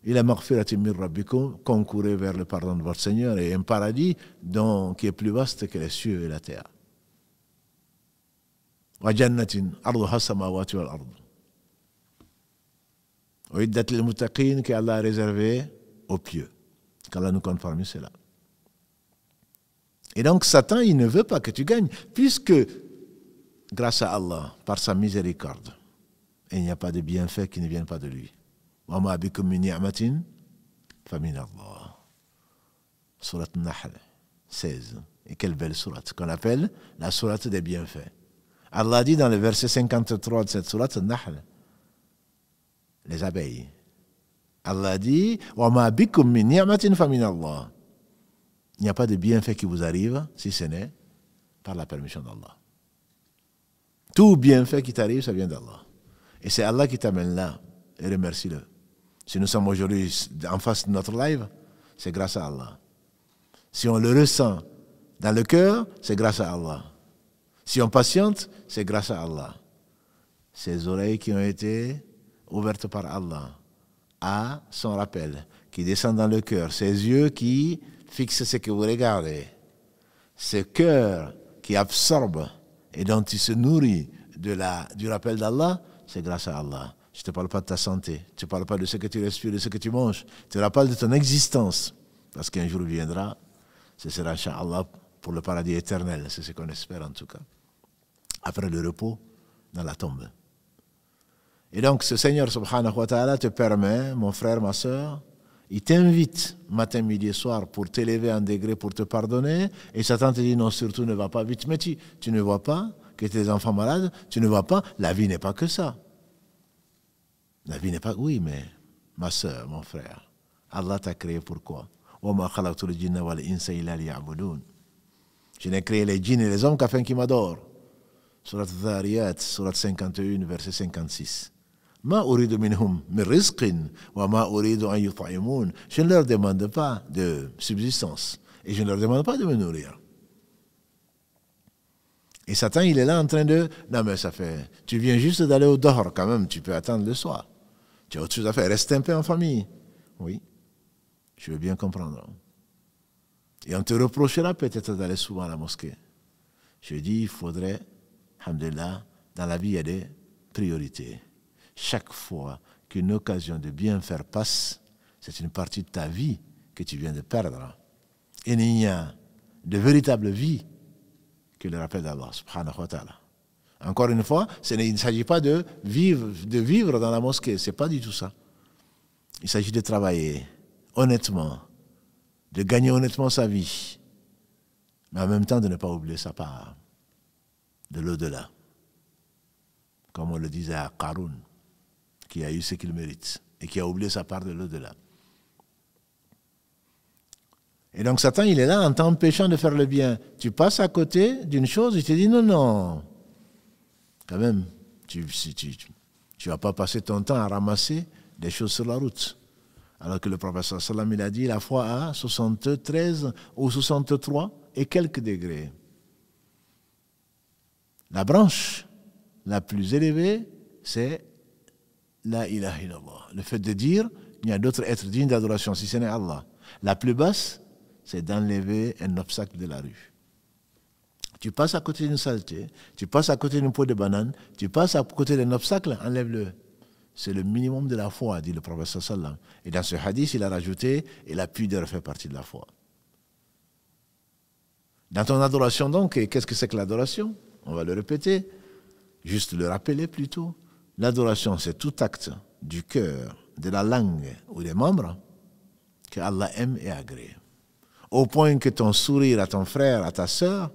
Ila maghfiratin min rabbikum, concourez vers le pardon de votre Seigneur et un paradis qui est plus vaste que les cieux et la terre. Wa jannatin arduha as-samawati wal ard. Uiddat lil muttaqin, qu'Allah a réservé aux pieux. Qu'Allah nous compte parmi ceux-là. Et donc Satan, il ne veut pas que tu gagnes, puisque grâce à Allah, par sa miséricorde, il n'y a pas de bienfaits qui ne viennent pas de lui. Wa ma bikum min ni'matin fa min Allah. Sourate Nahl 16. Et quelle belle sourate qu'on appelle la sourate des bienfaits. Allah dit dans le verset 53 de cette sourate Nahl, les abeilles. Allah dit wa ma bikum min ni'matin fa min Allah. Il n'y a pas de bienfait qui vous arrive si ce n'est par la permission d'Allah. Tout bienfait qui t'arrive, ça vient d'Allah. Et c'est Allah qui t'amène là. Et remercie-le. Si nous sommes aujourd'hui en face de notre live, c'est grâce à Allah. Si on le ressent dans le cœur, c'est grâce à Allah. Si on patiente, c'est grâce à Allah. Ces oreilles qui ont été ouvertes par Allah à son rappel, qui descendent dans le cœur, ces yeux qui fixent ce que vous regardez, ce cœur qui absorbe et dont tu se nourris du rappel d'Allah, c'est grâce à Allah. Je ne te parle pas de ta santé, je ne te parle pas de ce que tu respires, de ce que tu manges, je te rappelle de ton existence, parce qu'un jour viendra, ce sera, Inch'Allah, pour le paradis éternel, c'est ce qu'on espère en tout cas, après le repos dans la tombe. Et donc ce Seigneur subhanahu wa ta'ala te permet, mon frère, ma soeur, il t'invite matin, midi et soir pour t'élever en degré, pour te pardonner, et Satan te dit non, surtout ne va pas vite, mais tu ne vois pas que tes enfants malades, tu ne vois pas, la vie n'est pas que ça. La vie n'est pas, oui, mais ma soeur, mon frère, Allah t'a créé pourquoi? Je n'ai créé les djinns et les hommes qu'afin qu'ils m'adorent. Surat Dhariyat, surat 51, verset 56. Ma uridu minhum min rizqin wa ma uridu an yut'imun. Je ne leur demande pas de subsistance et je ne leur demande pas de me nourrir. Et Satan, il est là en train de... Non mais ça fait... Tu viens juste d'aller au dehors quand même, tu peux attendre le soir. Tu as autre chose à faire, reste un peu en famille. Oui, je veux bien comprendre. Et on te reprochera peut-être d'aller souvent à la mosquée. Je dis, il faudrait, alhamdulillah, dans la vie, il y a des priorités. Chaque fois qu'une occasion de bien faire passe, c'est une partie de ta vie que tu viens de perdre. Et il n'y a de véritable vie que le rappel d'Allah, subhanahu wa ta'ala. Encore une fois, il ne s'agit pas de vivre dans la mosquée, ce n'est pas du tout ça. Il s'agit de travailler honnêtement, de gagner honnêtement sa vie, mais en même temps de ne pas oublier sa part de l'au-delà. Comme on le disait à Qarun, qui a eu ce qu'il mérite et qui a oublié sa part de l'au-delà. Et donc Satan, il est là en t'empêchant de faire le bien. Tu passes à côté d'une chose, il te dit non, non. Quand même, tu vas pas passer ton temps à ramasser des choses sur la route. Alors que le prophète sallam, il a dit la foi à 73 ou 63 et quelques degrés. La branche la plus élevée, c'est la ilaha illallah. Le fait de dire, il y a d'autres êtres dignes d'adoration, si ce n'est Allah. La plus basse, c'est d'enlever un obstacle de la rue. Tu passes à côté d'une saleté, tu passes à côté d'une peau de banane, tu passes à côté d'un obstacle, enlève-le. C'est le minimum de la foi, dit le prophète sallam. Et dans ce hadith, il a rajouté, et la pudeur fait partie de la foi. Dans ton adoration donc, qu'est-ce que c'est que l'adoration? On va le répéter, juste le rappeler plutôt. L'adoration, c'est tout acte du cœur, de la langue ou des membres que Allah aime et agrée. Au point que ton sourire à ton frère, à ta sœur,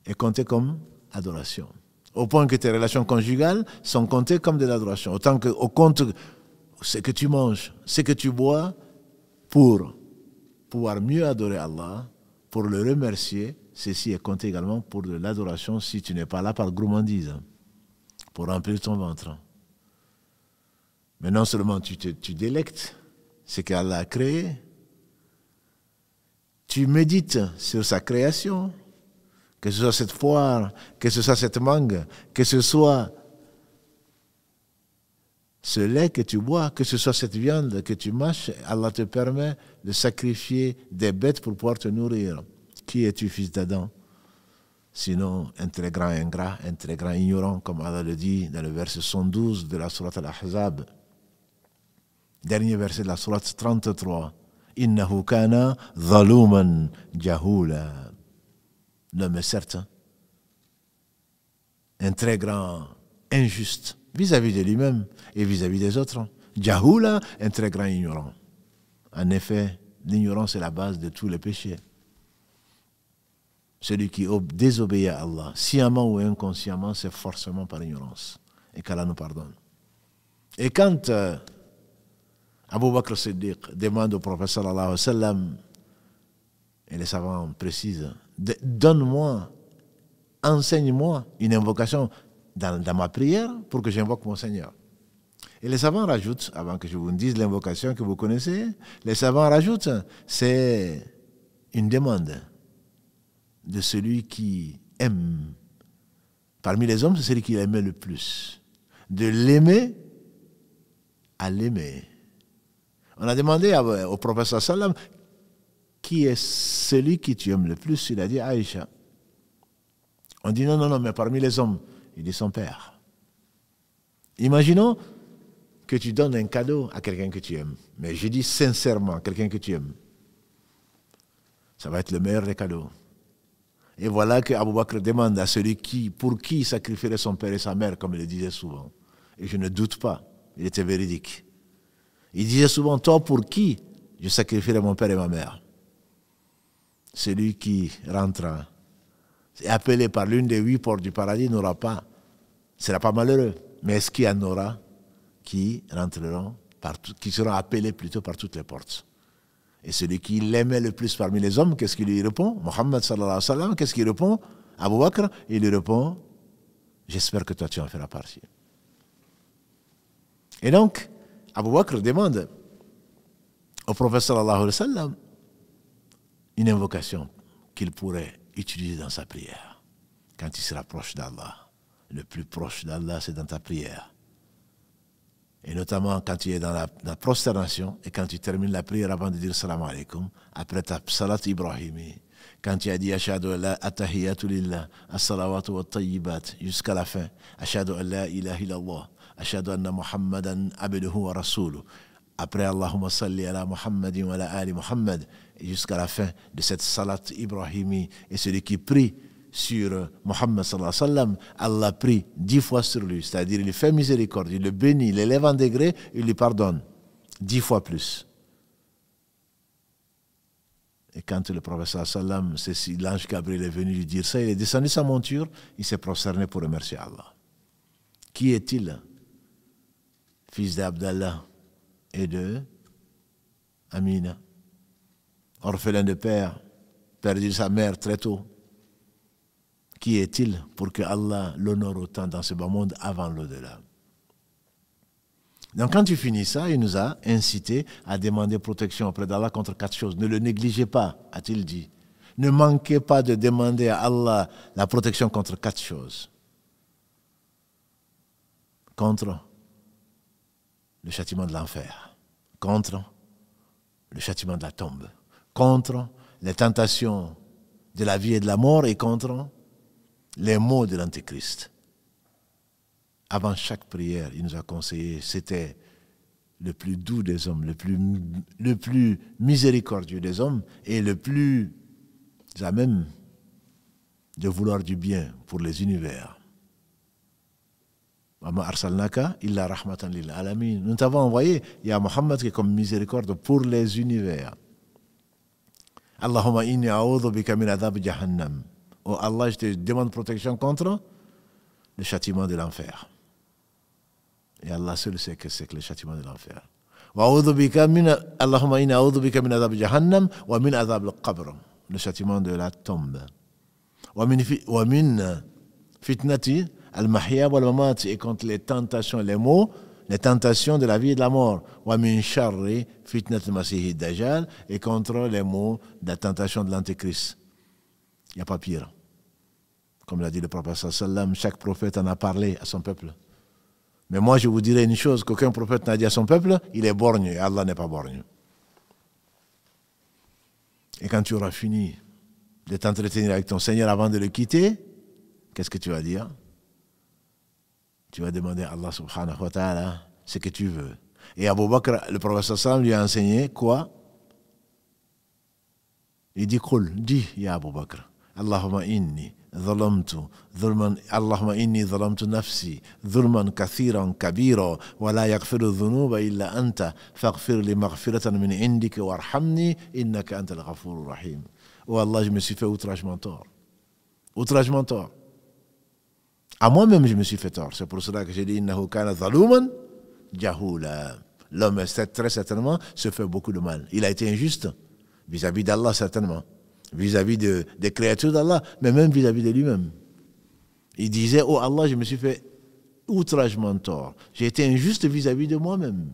est compté comme adoration. Au point que tes relations conjugales sont comptées comme de l'adoration. Autant que au compte ce que tu manges, ce que tu bois, pour pouvoir mieux adorer Allah, pour le remercier, ceci est compté également pour de l'adoration si tu n'es pas là par gourmandise, pour remplir ton ventre. Mais non seulement tu délectes ce qu'Allah a créé, tu médites sur sa création, que ce soit cette poire, que ce soit cette mangue, que ce soit ce lait que tu bois, que ce soit cette viande que tu mâches, Allah te permet de sacrifier des bêtes pour pouvoir te nourrir. Qui es-tu, fils d'Adam? Sinon, un très grand ingrat, un très grand ignorant, comme Allah le dit dans le verset 112 de la sourate Al-Ahzab. Dernier verset de la sourate 33. Innahu kana zaluman jahula. L'homme est certain, un très grand injuste vis-à-vis de lui-même et vis-à-vis des autres. Jahula, un très grand ignorant. En effet, l'ignorance est la base de tous les péchés. Celui qui désobéit à Allah, sciemment ou inconsciemment, c'est forcément par ignorance. Et qu'Allah nous pardonne. Et quand Abu Bakr Siddiq demande au prophète sallallahu alayhi wa sallam, et les savants précisent, donne-moi, enseigne-moi une invocation dans ma prière pour que j'invoque mon Seigneur. Et les savants rajoutent, avant que je vous dise l'invocation que vous connaissez, les savants rajoutent, c'est une demande de celui qui aime. Parmi les hommes, c'est celui qui l'aimait le plus. De l'aimer à l'aimer. On a demandé au prophète sallam, qui est celui qui tu aimes le plus? Il a dit Aïcha. On dit non, mais parmi les hommes, il dit son père. Imaginons que tu donnes un cadeau à quelqu'un que tu aimes. Mais je dis sincèrement, quelqu'un que tu aimes. Ça va être le meilleur des cadeaux. Et voilà que Abu Bakr demande à celui pour qui il sacrifierait son père et sa mère, comme il le disait souvent. Et je ne doute pas, il était véridique. Il disait souvent, toi pour qui je sacrifierais mon père et ma mère? Celui qui rentre est appelé par l'une des 8 portes du paradis n'aura pas, ne sera pas malheureux. Mais est-ce qu'il y en aura qui rentreront, qui seront appelés plutôt par toutes les portes? Et celui qui l'aimait le plus parmi les hommes, qu'est-ce qu'il lui répond? Mohammed sallallahu alayhi wa sallam, qu'est-ce qu'il répond? Abu Bakr, il lui répond, j'espère que toi tu en feras partie. Et donc, Abu Bakr demande au prophète sallallahu alayhi wa sallam une invocation qu'il pourrait utiliser dans sa prière quand il se rapproche d'Allah. Le plus proche d'Allah, c'est dans ta prière. Et notamment quand tu es dans la prosternation et quand tu termines la prière avant de dire salam alaikum, après ta salat ibrahimi, quand tu as dit ashhadu an la attahiyatu lillah, as-salawatu wa tayyibat, jusqu'à la fin, ashhadu an la ilaha illallah, ashhadu anna muhammadan abduhu wa rasuluh, après Allahumma salli ala Muhammadin wa ala ali Muhammad, et jusqu'à la fin de cette salat ibrahimi, et celui qui prie sur Muhammad sallallahu alayhi wa sallam, Allah prie 10 fois sur lui, c'est-à-dire il lui fait miséricorde, il le bénit, il l'élève en degré, il lui pardonne 10 fois plus. Et quand le prophète sallallahu alayhi wa sallam, l'ange Gabriel est venu lui dire ça, il est descendu sa monture, il s'est prosterné pour remercier Allah. Qui est-il? Fils d'Abdallah et de Amina, orphelin de père, perdu sa mère très tôt. Qui est-il pour que Allah l'honore autant dans ce bas monde avant l'au-delà? Donc quand tu finis ça, il nous a incité à demander protection auprès d'Allah contre 4 choses. Ne le négligez pas, a-t-il dit. Ne manquez pas de demander à Allah la protection contre 4 choses. Contre le châtiment de l'enfer, contre le châtiment de la tombe, contre les tentations de la vie et de la mort et contre les mots de l'Antéchrist. Avant chaque prière, il nous a conseillé, c'était le plus doux des hommes, le plus miséricordieux des hommes et le plus à même de vouloir du bien pour les univers. Nous t'avons envoyé, il y a Mohammed qui est comme miséricorde pour les univers. Allahumma inni a'udhu bika min adhab jahannam. Oh Allah, je te demande protection contre le châtiment de l'enfer. Et Allah seul sait que c'est que le châtiment de l'enfer. Allahumma inni a'udhu bika min adhab jahannam wa min adhab al-qabr. Le châtiment de la tombe. Wa min fitnati al-mahya wal-mamat, et contre les tentations, les maux, les tentations de la vie et de la mort. Wa min sharri fitnat al-masih ad-dajjal, et contre les maux de la tentation de l'antéchrist. Il n'y a pas pire. Comme l'a dit le prophète sallallahu alayhi wa sallam, chaque prophète en a parlé à son peuple. Mais moi je vous dirai une chose qu'aucun prophète n'a dit à son peuple, il est borgne et Allah n'est pas borgne. Et quand tu auras fini de t'entretenir avec ton Seigneur avant de le quitter, qu'est-ce que tu vas dire? Tu vas demander à Allah subhanahu wa ta'ala ce que tu veux. Et Abu Bakr, le prophète sallallahu alayhi wa sallam, lui a enseigné quoi? Il dit, Qul, dis, ya Abu Bakr, Allahumma inni ظلمت نفسي ظلما كثيرا كبيرا ولا يغفر الذنوب إلا أنت فاغفر لي مغفرة من عندك وارحمني إنك أنت الغفور الرحيم. Oh Allah, je me suis fait outragement tort. Outragement tort. À moi-même, je me suis fait tort. C'est pour cela que j'ai dit innahu kana zaluman jahula. L'homme, très certainement, se fait beaucoup de mal. Il a été injuste vis-à-vis d'Allah, certainement. Vis-à-vis des créatures d'Allah, mais même vis-à-vis de lui-même. Il disait, oh Allah, je me suis fait outragement tort. J'ai été injuste vis-à-vis de moi-même.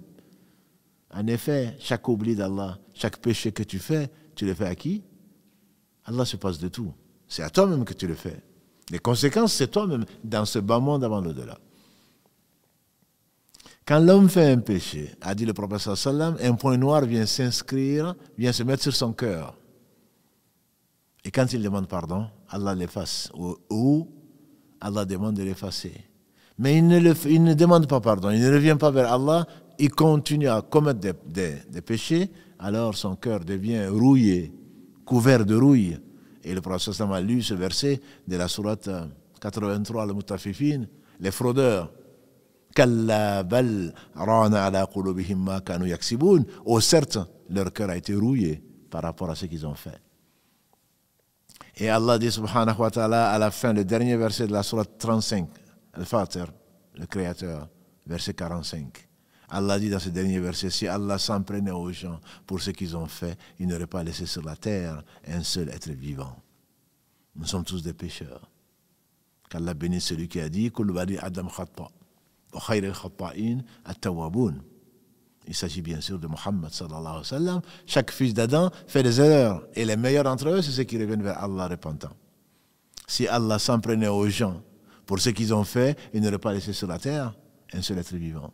En effet, chaque oubli d'Allah, chaque péché que tu le fais à qui? Allah se passe de tout. C'est à toi-même que tu le fais. Les conséquences, c'est toi-même, dans ce bas monde avant l'au-delà. Quand l'homme fait un péché, a dit le prophète sallallahu alayhi wa sallam, un point noir vient s'inscrire, vient se mettre sur son cœur. Et quand il demande pardon, Allah l'efface. Ou Allah demande de l'effacer. Mais il ne demande pas pardon, il ne revient pas vers Allah, il continue à commettre des péchés, alors son cœur devient rouillé, couvert de rouille. Et le prophète sallallahu alayhi wa sallam a lu ce verset de la sourate 83, le Mutafifin, les fraudeurs. Kalla bal rana ala qulubihim ma kanu yaksiboun. Oh certes, leur cœur a été rouillé par rapport à ce qu'ils ont fait. Et Allah dit subhanahu wa ta'ala à la fin, le dernier verset de la sourate 35, Al-Fatir, le Créateur, verset 45. Allah dit dans ce dernier verset, si Allah s'en prenait aux gens pour ce qu'ils ont fait, il n'aurait pas laissé sur la terre un seul être vivant. Nous sommes tous des pécheurs. Qu'Allah bénisse celui qui a dit, Kullu bani Adam khata, wa khayril khata'in at-tawwabun. Il s'agit bien sûr de Muhammad sallallahu alayhi wa sallam. Chaque fils d'Adam fait des erreurs. Et les meilleurs d'entre eux, c'est ceux qui reviennent vers Allah repentant. Si Allah s'en prenait aux gens pour ce qu'ils ont fait, il n'aurait pas laissé sur la terre un seul être vivant.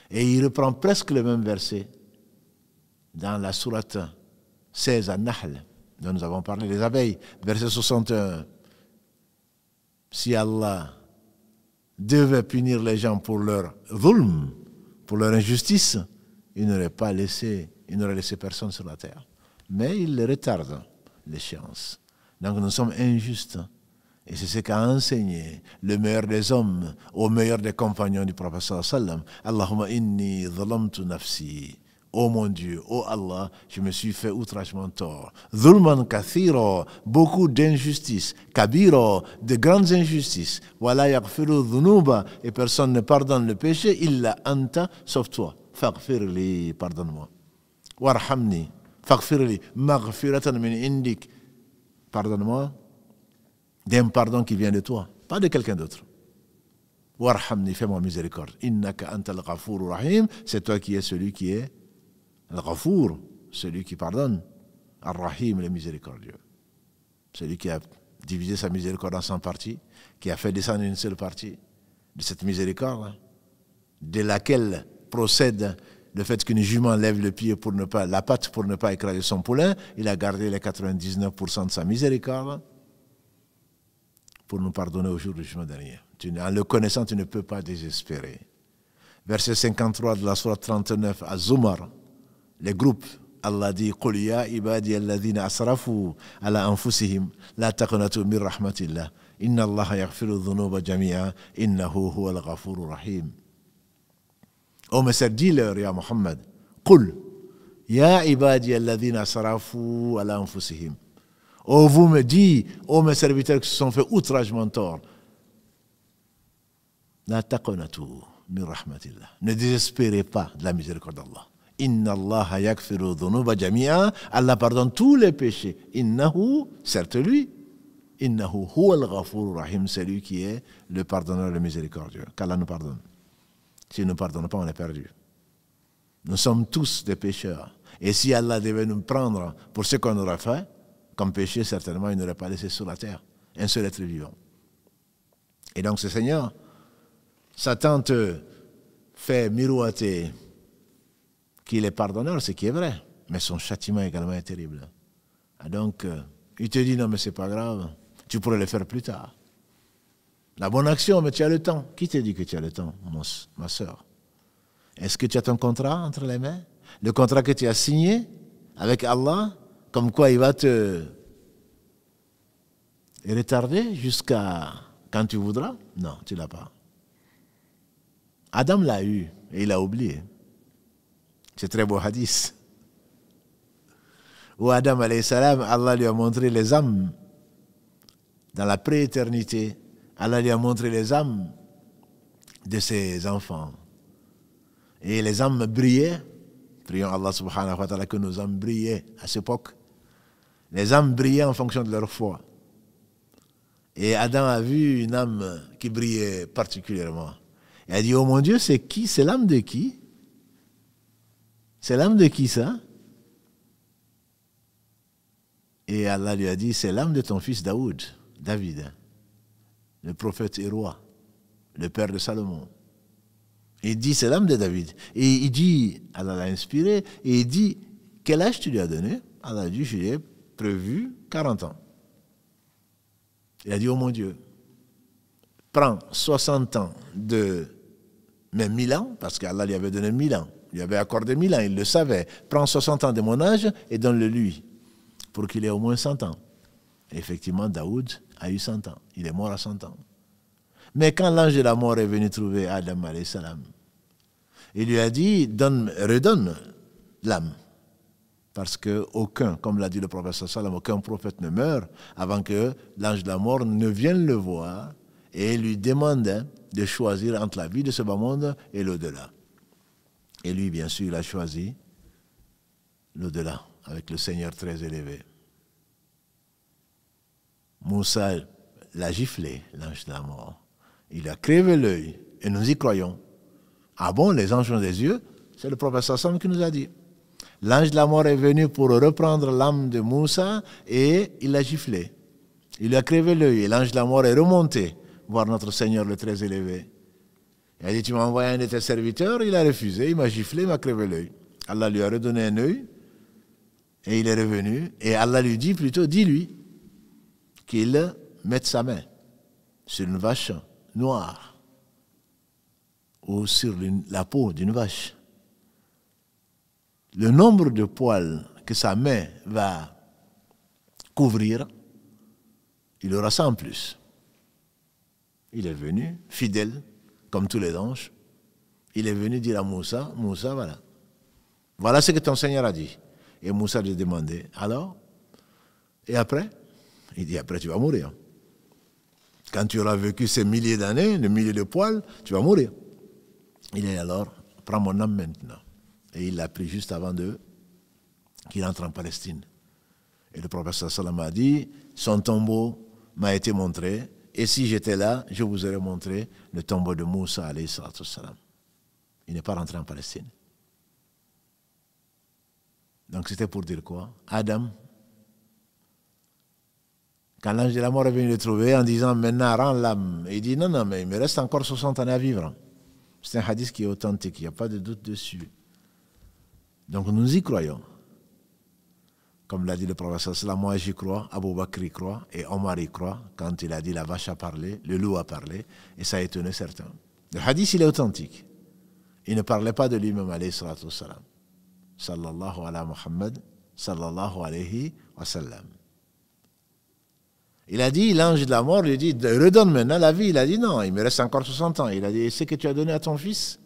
Et il reprend presque le même verset dans la sourate 16 à Nahl, dont nous avons parlé, les abeilles, verset 61. Si Allah devait punir les gens pour leur zulm, pour leur injustice, il n'aurait laissé personne sur la terre. Mais il retarde l'échéance. Donc nous sommes injustes. Et c'est ce qu'a enseigné le meilleur des hommes au meilleur des compagnons du prophète sallallahu alayhi wa sallam. Allahumma inni zalamtu nafsi. Oh mon Dieu, oh Allah, je me suis fait outragement tort. Zulman kathira, beaucoup d'injustices. Kabira, de grandes injustices. Wala yaghfiru dhunuba, et personne ne pardonne le péché, illa anta, sauf toi. Faghfirli, pardonne-moi. Warhamni, faghfirli, maghfiratan min indik. Pardonne-moi d'un pardon qui vient de toi, pas de quelqu'un d'autre. Warhamni, fais-moi miséricorde. Innaka anta al-Ghafur rahim, c'est toi qui es celui qui est al-Ghafour, celui qui pardonne. Ar-Rahim, le miséricordieux. Celui qui a divisé sa miséricorde en 100 parties, qui a fait descendre une seule partie de cette miséricorde, de laquelle procède le fait qu'une jument lève le pied pour ne pas, la patte pour ne pas écraser son poulain. Il a gardé les 99% de sa miséricorde pour nous pardonner au jour du jugement dernier. En le connaissant, tu ne peux pas désespérer. Verset 53 de la sourate 39 à Zumar, les groupes, Allah dit Qul ya ibadi alladhina asrafu ala anfusihim la taqnatu min rahmatillah inna Allah yaghfiru dhunuba jami'a innahu huwal ghafurur rahim. Oh mes sœurs, dis-leur, ya Muhammad, Qul ya ibadi alladhina asrafu ala anfusihim. Oh, vous me dites, oh mes serviteurs qui se sont fait outragement tort, la taqnatu min rahmatillah. Ne désespérez pas de la miséricorde d'Allah. Inna Allah yaghfiru dhunuba jami'a. Allah pardonne tous les péchés. Innahu, certes lui, innahu huwal ghafurur rahim, c'est lui qui est le pardonneur, le miséricordieux. Qu'Allah nous pardonne. Si nous ne pardonnons pas, on est perdu. Nous sommes tous des pécheurs. Et si Allah devait nous prendre pour ce qu'on aurait fait, comme péché, certainement, il n'aurait pas laissé sur la terre un seul être vivant. Et donc, ce Seigneur, Satan te fait miroiter qu'il est pardonneur, ce qui est vrai, mais son châtiment également est terrible. Et donc, il te dit, non, mais c'est pas grave, tu pourrais le faire plus tard. La bonne action, mais tu as le temps. Qui te dit que tu as le temps, ma soeur? Est-ce que tu as ton contrat entre les mains? Le contrat que tu as signé avec Allah, comme quoi il va te retarder jusqu'à quand tu voudras. Non, tu ne l'as pas. Adam l'a eu et il a oublié. C'est très beau hadith. Où Adam, alayhi salam, Allah lui a montré les âmes dans la prééternité. Allah lui a montré les âmes de ses enfants. Et les âmes brillaient. Prions Allah subhanahu wa ta'ala que nos âmes brillaient à cette époque. Les âmes brillaient en fonction de leur foi. Et Adam a vu une âme qui brillait particulièrement. Il a dit, oh mon Dieu, c'est qui? C'est l'âme de qui? C'est l'âme de qui ça? Et Allah lui a dit, c'est l'âme de ton fils Daoud, David, le prophète et roi, le père de Salomon. Il dit, c'est l'âme de David. Et il dit, Allah l'a inspiré, et il dit, quel âge tu lui as donné? Allah a dit, je lui ai prévu 40 ans. Il a dit, oh mon Dieu, prends 60 ans de mes 1000 ans, parce qu'Allah lui avait donné 1000 ans, lui avait accordé 1000 ans, il le savait. Prends 60 ans de mon âge et donne-le lui, pour qu'il ait au moins 100 ans. Et effectivement, Daoud a eu 100 ans. Il est mort à 100 ans. Mais quand l'ange de la mort est venu trouver Adam, alayhi salam, il lui a dit, redonne l'âme. Parce que aucun, comme l'a dit le prophète sallam, aucun prophète ne meurt avant que l'ange de la mort ne vienne le voir et lui demande de choisir entre la vie de ce bas monde et l'au-delà. Et lui, bien sûr, il a choisi l'au-delà avec le Seigneur très élevé. Moussa l'a giflé, l'ange de la mort. Il a crevé l'œil et nous y croyons. Ah bon, les anges ont des yeux? C'est le prophète sallam qui nous a dit. L'ange de la mort est venu pour reprendre l'âme de Moussa et il l'a giflé. Il lui a crevé l'œil et l'ange de la mort est remonté voir notre Seigneur le très élevé. Il a dit, tu m'as envoyé un de tes serviteurs, il a refusé, il m'a giflé, il m'a crevé l'œil. Allah lui a redonné un œil et il est revenu. Et Allah lui dit plutôt, dis-lui qu'il mette sa main sur une vache noire ou sur la peau d'une vache. Le nombre de poils que sa main va couvrir, il aura ça en plus. Il est venu, fidèle, comme tous les anges. Il est venu dire à Moussa, Moussa, voilà. Voilà ce que ton Seigneur a dit. Et Moussa lui a demandé, alors? Et après? Il dit, après tu vas mourir. Quand tu auras vécu ces milliers d'années, les milliers de poils, tu vas mourir. Il est alors, prends mon âme maintenant. Et il l'a pris juste avant qu'il entre en Palestine. Et le prophète sallam a dit, son tombeau m'a été montré, et si j'étais là, je vous aurais montré le tombeau de Moussa, alayhi salatu wassalam. Il n'est pas rentré en Palestine. Donc c'était pour dire quoi? Adam, quand l'ange de la mort est venu le trouver en disant, maintenant rends l'âme, il dit, non, non, mais il me reste encore 60 années à vivre. C'est un hadith qui est authentique, il n'y a pas de doute dessus. Donc nous y croyons. Comme l'a dit le prophète sallam, moi j'y crois, Abu Bakr y croit, et Omar y croit, quand il a dit la vache a parlé, le loup a parlé, et ça a étonné certains. Le hadith, il est authentique. Il ne parlait pas de lui-même, alayhi salatu wassalam. Sallallahu ala Muhammad, sallallahu alayhi wa sallam. Il a dit, l'ange de la mort lui dit, redonne maintenant la vie. Il a dit, non, il me reste encore 60 ans. Il a dit, et ce que tu as donné à ton fils?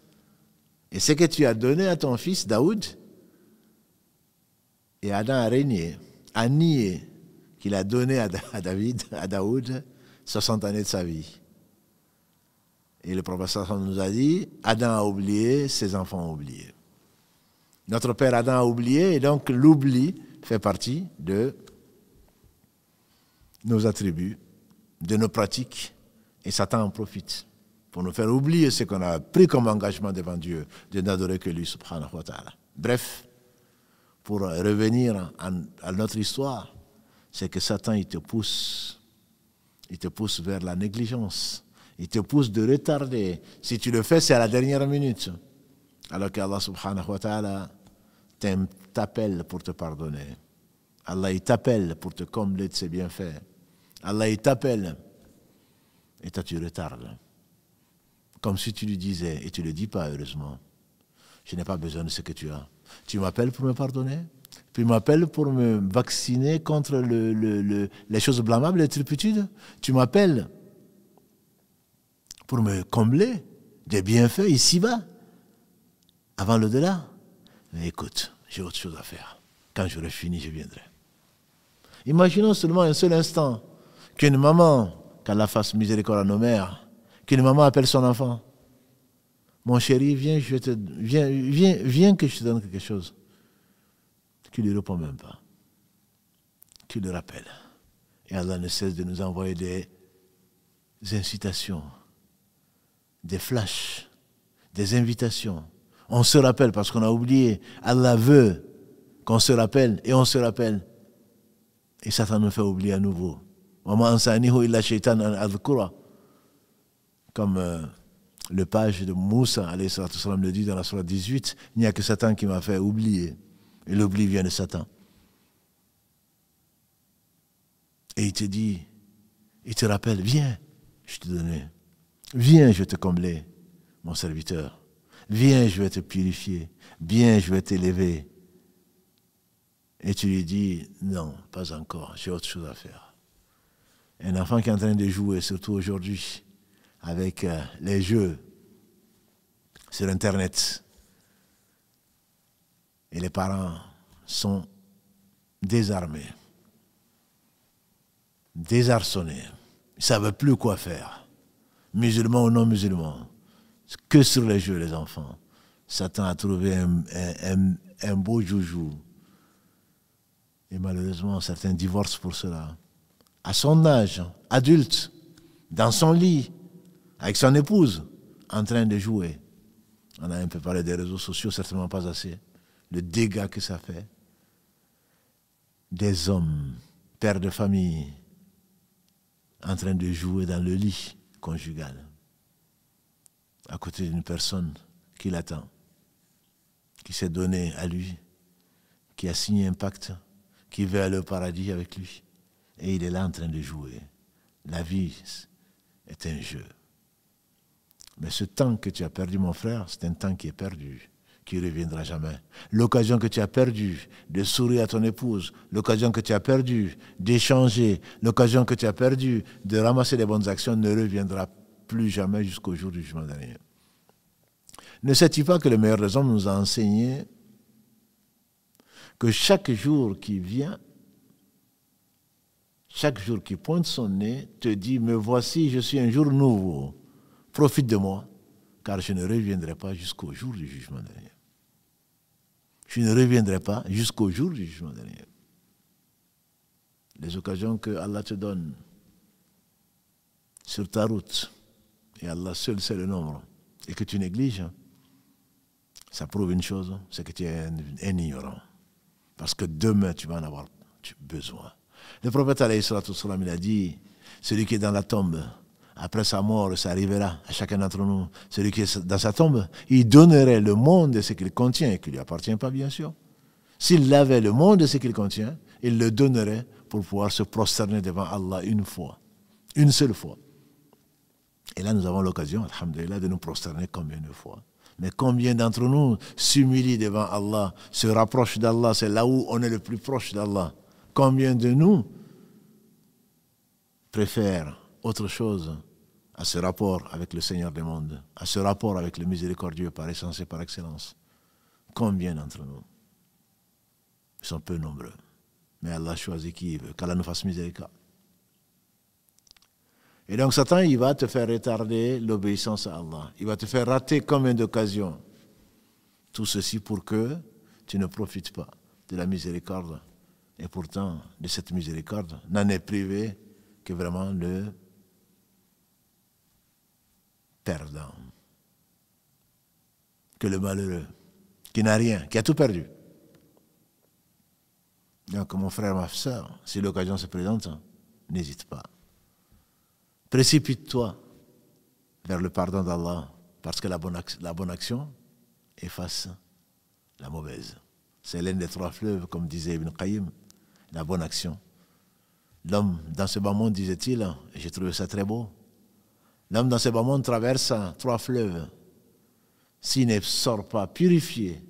Et ce que tu as donné à ton fils, Daoud? Et Adam a régné, a nié qu'il a donné à Daoud, 60 années de sa vie. Et le prophète nous a dit, Adam a oublié, ses enfants ont oublié. Notre père Adam a oublié, et donc l'oubli fait partie de nos attributs, de nos pratiques, et Satan en profite pour nous faire oublier ce qu'on a pris comme engagement devant Dieu, de n'adorer que lui, subhanahu wa ta'ala. Bref, pour revenir à notre histoire, c'est que Satan, il te pousse vers la négligence, il te pousse de retarder. Si tu le fais, c'est à la dernière minute. Alors qu'Allah subhanahu wa ta'ala t'appelle pour te pardonner. Allah, il t'appelle pour te combler de ses bienfaits. Allah, il t'appelle et toi, tu retardes. Comme si tu lui disais, et tu ne le dis pas, heureusement, je n'ai pas besoin de ce que tu as. Tu m'appelles pour me pardonner? Puis il m'appelle pour me vacciner contre les choses blâmables, les turpitudes. Tu m'appelles pour me combler des bienfaits ici-bas, avant l'au-delà. Mais écoute, j'ai autre chose à faire. Quand j'aurai fini, je viendrai. Imaginons seulement un seul instant qu'une maman, qu'Allah fasse miséricorde à nos mères, qu'une maman appelle son enfant. Mon chéri, viens que je te donne quelque chose. Qui ne lui répond même pas. Qui le rappelle. Et Allah ne cesse de nous envoyer des incitations, des flashs, des invitations. On se rappelle parce qu'on a oublié. Allah veut qu'on se rappelle et on se rappelle. Et Satan nous fait oublier à nouveau. Comme le page de Moussa le dit dans la sourate 18, il n'y a que Satan qui m'a fait oublier. Et l'oubli vient de Satan. Et il te dit, il te rappelle, viens, je te donne. Viens, je vais te combler, mon serviteur. Viens, je vais te purifier. Viens, je vais t'élever. Et tu lui dis, non, pas encore, j'ai autre chose à faire. Un enfant qui est en train de jouer, surtout aujourd'hui, avec les jeux sur Internet. Et les parents sont désarmés, désarçonnés. Ils ne savent plus quoi faire. Musulmans ou non musulmans. Que sur les jeux, les enfants. Satan a trouvé un beau joujou. Et malheureusement, certains divorcent pour cela. À son âge, adulte, dans son lit, avec son épouse, en train de jouer. On a un peu parlé des réseaux sociaux, certainement pas assez. Le dégât que ça fait. Des hommes, pères de famille, en train de jouer dans le lit conjugal, à côté d'une personne qui l'attend, qui s'est donnée à lui, qui a signé un pacte, qui veut aller au paradis avec lui. Et il est là en train de jouer. La vie est un jeu. Mais ce temps que tu as perdu, mon frère, c'est un temps qui est perdu, qui ne reviendra jamais. L'occasion que tu as perdue de sourire à ton épouse, l'occasion que tu as perdue d'échanger, l'occasion que tu as perdue de ramasser les bonnes actions ne reviendra plus jamais jusqu'au jour du jugement dernier. Ne sais-tu pas que le meilleur des hommes nous a enseigné que chaque jour qui vient, chaque jour qui pointe son nez, te dit, me voici, je suis un jour nouveau. Profite de moi, car je ne reviendrai pas jusqu'au jour du jugement dernier. Je ne reviendrai pas jusqu'au jour du jugement dernier. Les occasions que Allah te donne sur ta route, et Allah seul sait le nombre, et que tu négliges, ça prouve une chose, c'est que tu es un ignorant. Parce que demain, tu vas en avoir besoin. Le prophète, alayhi salatu wassalam, il a dit, celui qui est dans la tombe, après sa mort, ça arrivera à chacun d'entre nous. Celui qui est dans sa tombe, il donnerait le monde de ce qu'il contient, et qui ne lui appartient pas, bien sûr. S'il avait le monde de ce qu'il contient, il le donnerait pour pouvoir se prosterner devant Allah une fois, une seule fois. Et là, nous avons l'occasion, alhamdulillah, de nous prosterner combien de fois. Mais combien d'entre nous s'humilient devant Allah, se rapprochent d'Allah, c'est là où on est le plus proche d'Allah. Combien de nous préfèrent autre chose à ce rapport avec le Seigneur des mondes, à ce rapport avec le miséricordieux par essence et par excellence? Combien d'entre nous? Ils sont peu nombreux. Mais Allah choisit qui il veut, qu'Allah nous fasse miséricorde. Et donc Satan, il va te faire retarder l'obéissance à Allah. Il va te faire rater combien d'occasions. Tout ceci pour que tu ne profites pas de la miséricorde. Et pourtant, de cette miséricorde, n'en est privé que vraiment le perdant. Que le malheureux, qui n'a rien, qui a tout perdu. Donc, mon frère, ma soeur, si l'occasion se présente, n'hésite pas. Précipite-toi vers le pardon d'Allah, parce que la bonne action efface la mauvaise. C'est l'un des trois fleuves, comme disait Ibn Qayyim, la bonne action. L'homme dans ce bas monde, disait-il, et j'ai trouvé ça très beau, l'homme dans ce bas monde traverse trois fleuves. S'il ne sort pas purifié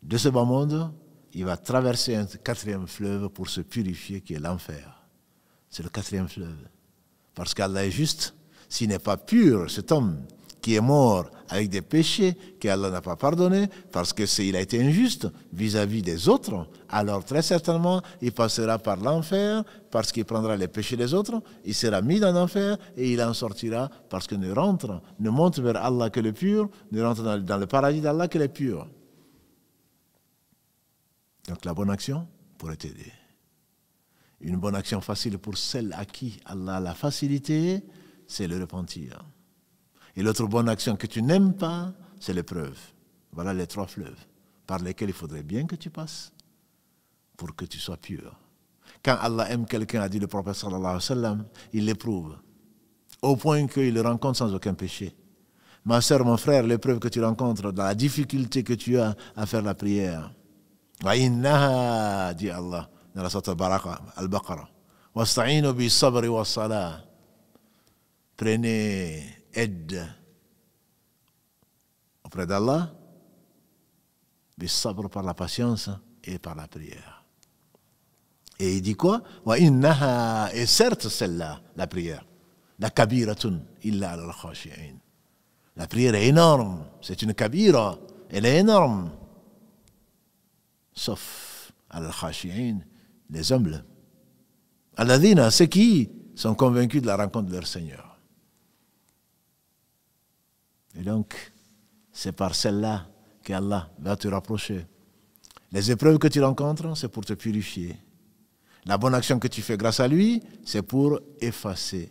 de ce bas monde, il va traverser un quatrième fleuve pour se purifier, qui est l'enfer. C'est le quatrième fleuve. Parce qu'Allah est juste. S'il n'est pas pur, cet homme qui est mort avec des péchés qu'Allah n'a pas pardonné, parce qu'il a été injuste vis-à-vis des autres, alors très certainement, il passera par l'enfer, parce qu'il prendra les péchés des autres, il sera mis dans l'enfer, et il en sortira, parce que ne monte vers Allah que le pur, ne rentre dans le paradis d'Allah que les purs. Donc la bonne action pourrait t'aider. Une bonne action facile pour celle à qui Allah a la facilité, c'est le repentir. Et l'autre bonne action que tu n'aimes pas, c'est l'épreuve. Voilà les 3 fleuves par lesquels il faudrait bien que tu passes pour que tu sois pur. Quand Allah aime quelqu'un, a dit le prophète sallallahu alayhi wa sallam, il l'éprouve au point qu'il le rencontre sans aucun péché. Ma soeur, mon frère, l'épreuve que tu rencontres, dans la difficulté que tu as à faire la prière. Wa innaha, dit Allah dans la sourate Al-Baqarah. Wasta'inu bis sabri was salah. Prenez aide auprès d'Allah, bis sabr, par la patience et par la prière. Et il dit quoi? Wa innaha, et certes celle-là, la prière, la kabiratun illa al khashi'in. La prière est énorme, c'est une kabira, elle est énorme. Sauf al khashi'in, les humbles. Alladhina, ceux qui sont convaincus de la rencontre de leur Seigneur. Et donc, c'est par celle-là qu'Allah va te rapprocher. Les épreuves que tu rencontres, c'est pour te purifier. La bonne action que tu fais grâce à lui, c'est pour effacer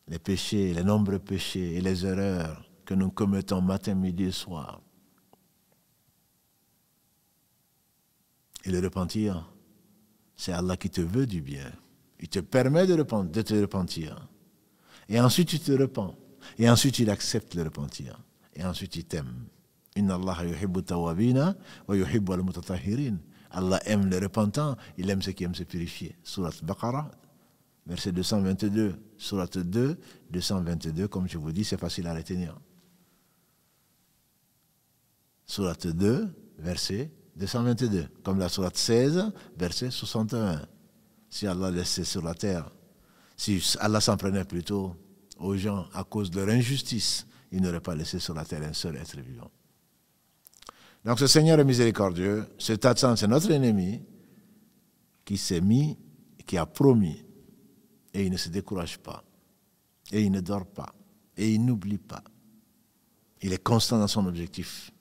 les péchés, les nombreux péchés et les erreurs que nous commettons matin, midi et soir. Et le repentir, c'est Allah qui te veut du bien. Il te permet de te repentir. Et ensuite, tu te repens. Et ensuite, il accepte le repentir. Et ensuite, il t'aime. Inna Allah yuhibbu tawabina wa yuhibbu al-mutatahhirin. Allah aime les repentants, il aime ceux qui aiment se purifier. Surat Baqarah, verset 222. Surat 2, 222, comme je vous dis, c'est facile à retenir. Surat 2, verset 222. Comme la Surat 16, verset 61. Si Allah laissait sur la terre, si Allah s'en prenait plutôt aux gens à cause de leur injustice, il n'aurait pas laissé sur la terre un seul être vivant. Donc ce Seigneur est miséricordieux, ce Tatsan, c'est notre ennemi qui s'est mis, qui a promis, et il ne se décourage pas, et il ne dort pas, et il n'oublie pas. Il est constant dans son objectif,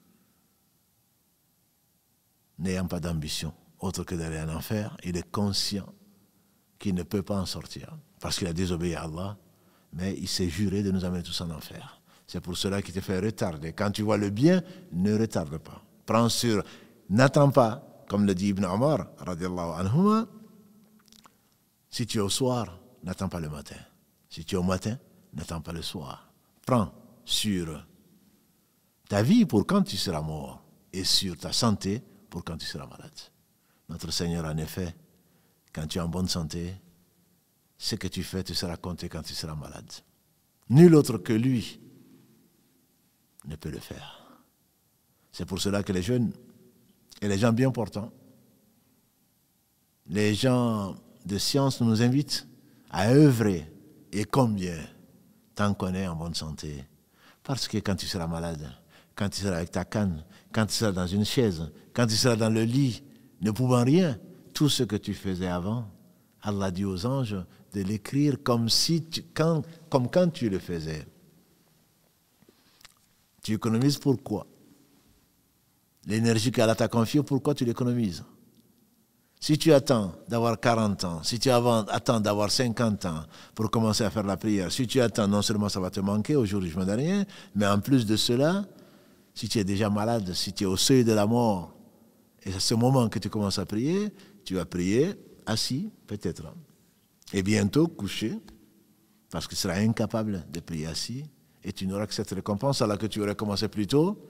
n'ayant pas d'ambition autre que d'aller en enfer. Il est conscient qu'il ne peut pas en sortir, parce qu'il a désobéi à Allah, mais il s'est juré de nous amener tous en enfer. C'est pour cela qu'il te fait retarder. Quand tu vois le bien, ne retarde pas. Prends sur, n'attends pas, comme le dit Ibn Omar, radiallahu anhuma, si tu es au soir, n'attends pas le matin. Si tu es au matin, n'attends pas le soir. Prends sur ta vie pour quand tu seras mort et sur ta santé pour quand tu seras malade. Notre Seigneur, en effet, quand tu es en bonne santé, ce que tu fais te sera compté quand tu seras malade. Nul autre que lui ne peut le faire. C'est pour cela que les jeunes et les gens bien portants, les gens de science nous invitent à œuvrer, et combien, tant qu'on est en bonne santé. Parce que quand tu seras malade, quand tu seras avec ta canne, quand tu seras dans une chaise, quand tu seras dans le lit, ne pouvant rien, tout ce que tu faisais avant, Allah dit aux anges de l'écrire comme quand tu le faisais. Tu économises pourquoi? L'énergie qu'Allah t'a confiée, pourquoi tu l'économises? Si tu attends d'avoir 40 ans, si tu attends d'avoir 50 ans pour commencer à faire la prière, si tu attends, non seulement ça va te manquer au jour du jugement dernier, mais en plus de cela, si tu es déjà malade, si tu es au seuil de la mort, et à ce moment que tu commences à prier, tu vas prier assis, peut-être, et bientôt couché, parce que tu seras incapable de prier assis, et tu n'auras que cette récompense alors que tu aurais commencé plus tôt.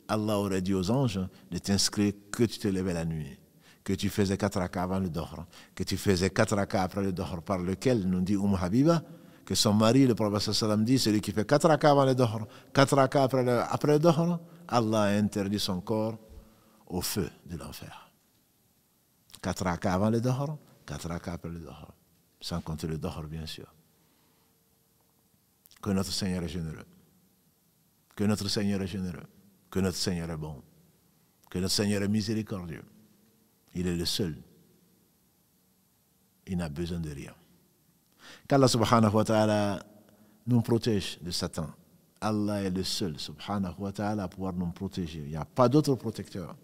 Allah aurait dit aux anges de t'inscrire que tu te levais la nuit, que tu faisais 4 rakas avant le Dohr, que tu faisais 4 rakas après le Dohr, par lequel nous dit Habiba, que son mari, le prophète sallam, dit, celui qui fait 4 rakas avant le Dohr, 4 rakas après le Dohr, Allah a interdit son corps au feu de l'enfer. 4 rakas avant le Dohr, 4 rakas après le Dohr. Sans compter le Dohr, bien sûr. Que notre Seigneur est généreux. Que notre Seigneur est généreux. Que notre Seigneur est bon. Que notre Seigneur est miséricordieux. Il est le seul. Il n'a besoin de rien. Qu'Allah subhanahu wa ta'ala nous protège de Satan. Allah est le seul, subhanahu wa ta'ala, à pouvoir nous protéger. Il n'y a pas d'autre protecteur.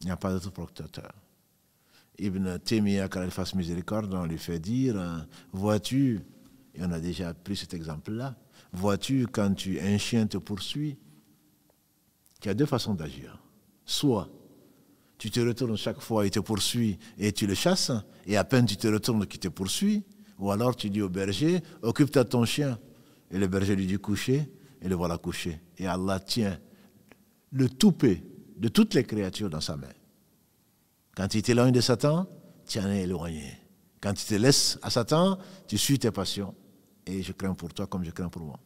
Il n'y a pas d'autre protecteur. Ibn Taymiyyah, quand il fasse miséricorde, on lui fait dire, vois-tu, et on a déjà pris cet exemple-là, vois-tu, quand un chien te poursuit, il y a deux façons d'agir. Soit tu te retournes chaque fois, il te poursuit et tu le chasses, et à peine tu te retournes qu'il te poursuit, ou alors tu dis au berger, occupe-toi de ton chien. Et le berger lui dit coucher, et le voilà couché. Et Allah tient le toupet de toutes les créatures dans sa main. Quand il t'éloigne de Satan, tu en es éloigné. Quand tu te laisses à Satan, tu suis tes passions. Et je crains pour toi comme je crains pour moi.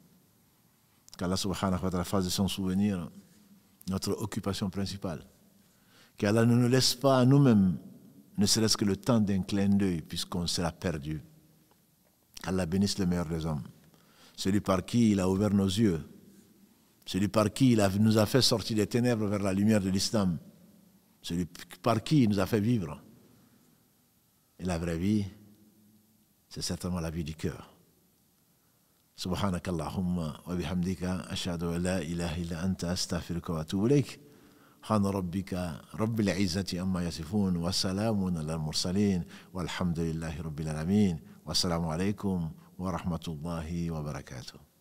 Qu'Allah subhanahu wa ta'ala fasse de son souvenir notre occupation principale. Qu'Allah ne nous laisse pas à nous-mêmes, ne serait-ce que le temps d'un clin d'œil, puisqu'on sera perdu. Qu'Allah bénisse le meilleur des hommes. Celui par qui il a ouvert nos yeux. Celui par qui il nous a fait sortir des ténèbres vers la lumière de l'islam. Celui par qui il nous a fait vivre. Et la vraie vie, c'est certainement la vie du cœur. سبحانك اللهم وبحمدك أشهد أن لا إله إلا أنت أستغفرك وأتوب إليك سبحان ربك رب العزة عما يصفون وسلام على المرسلين والحمد لله رب العالمين والسلام عليكم ورحمة الله وبركاته.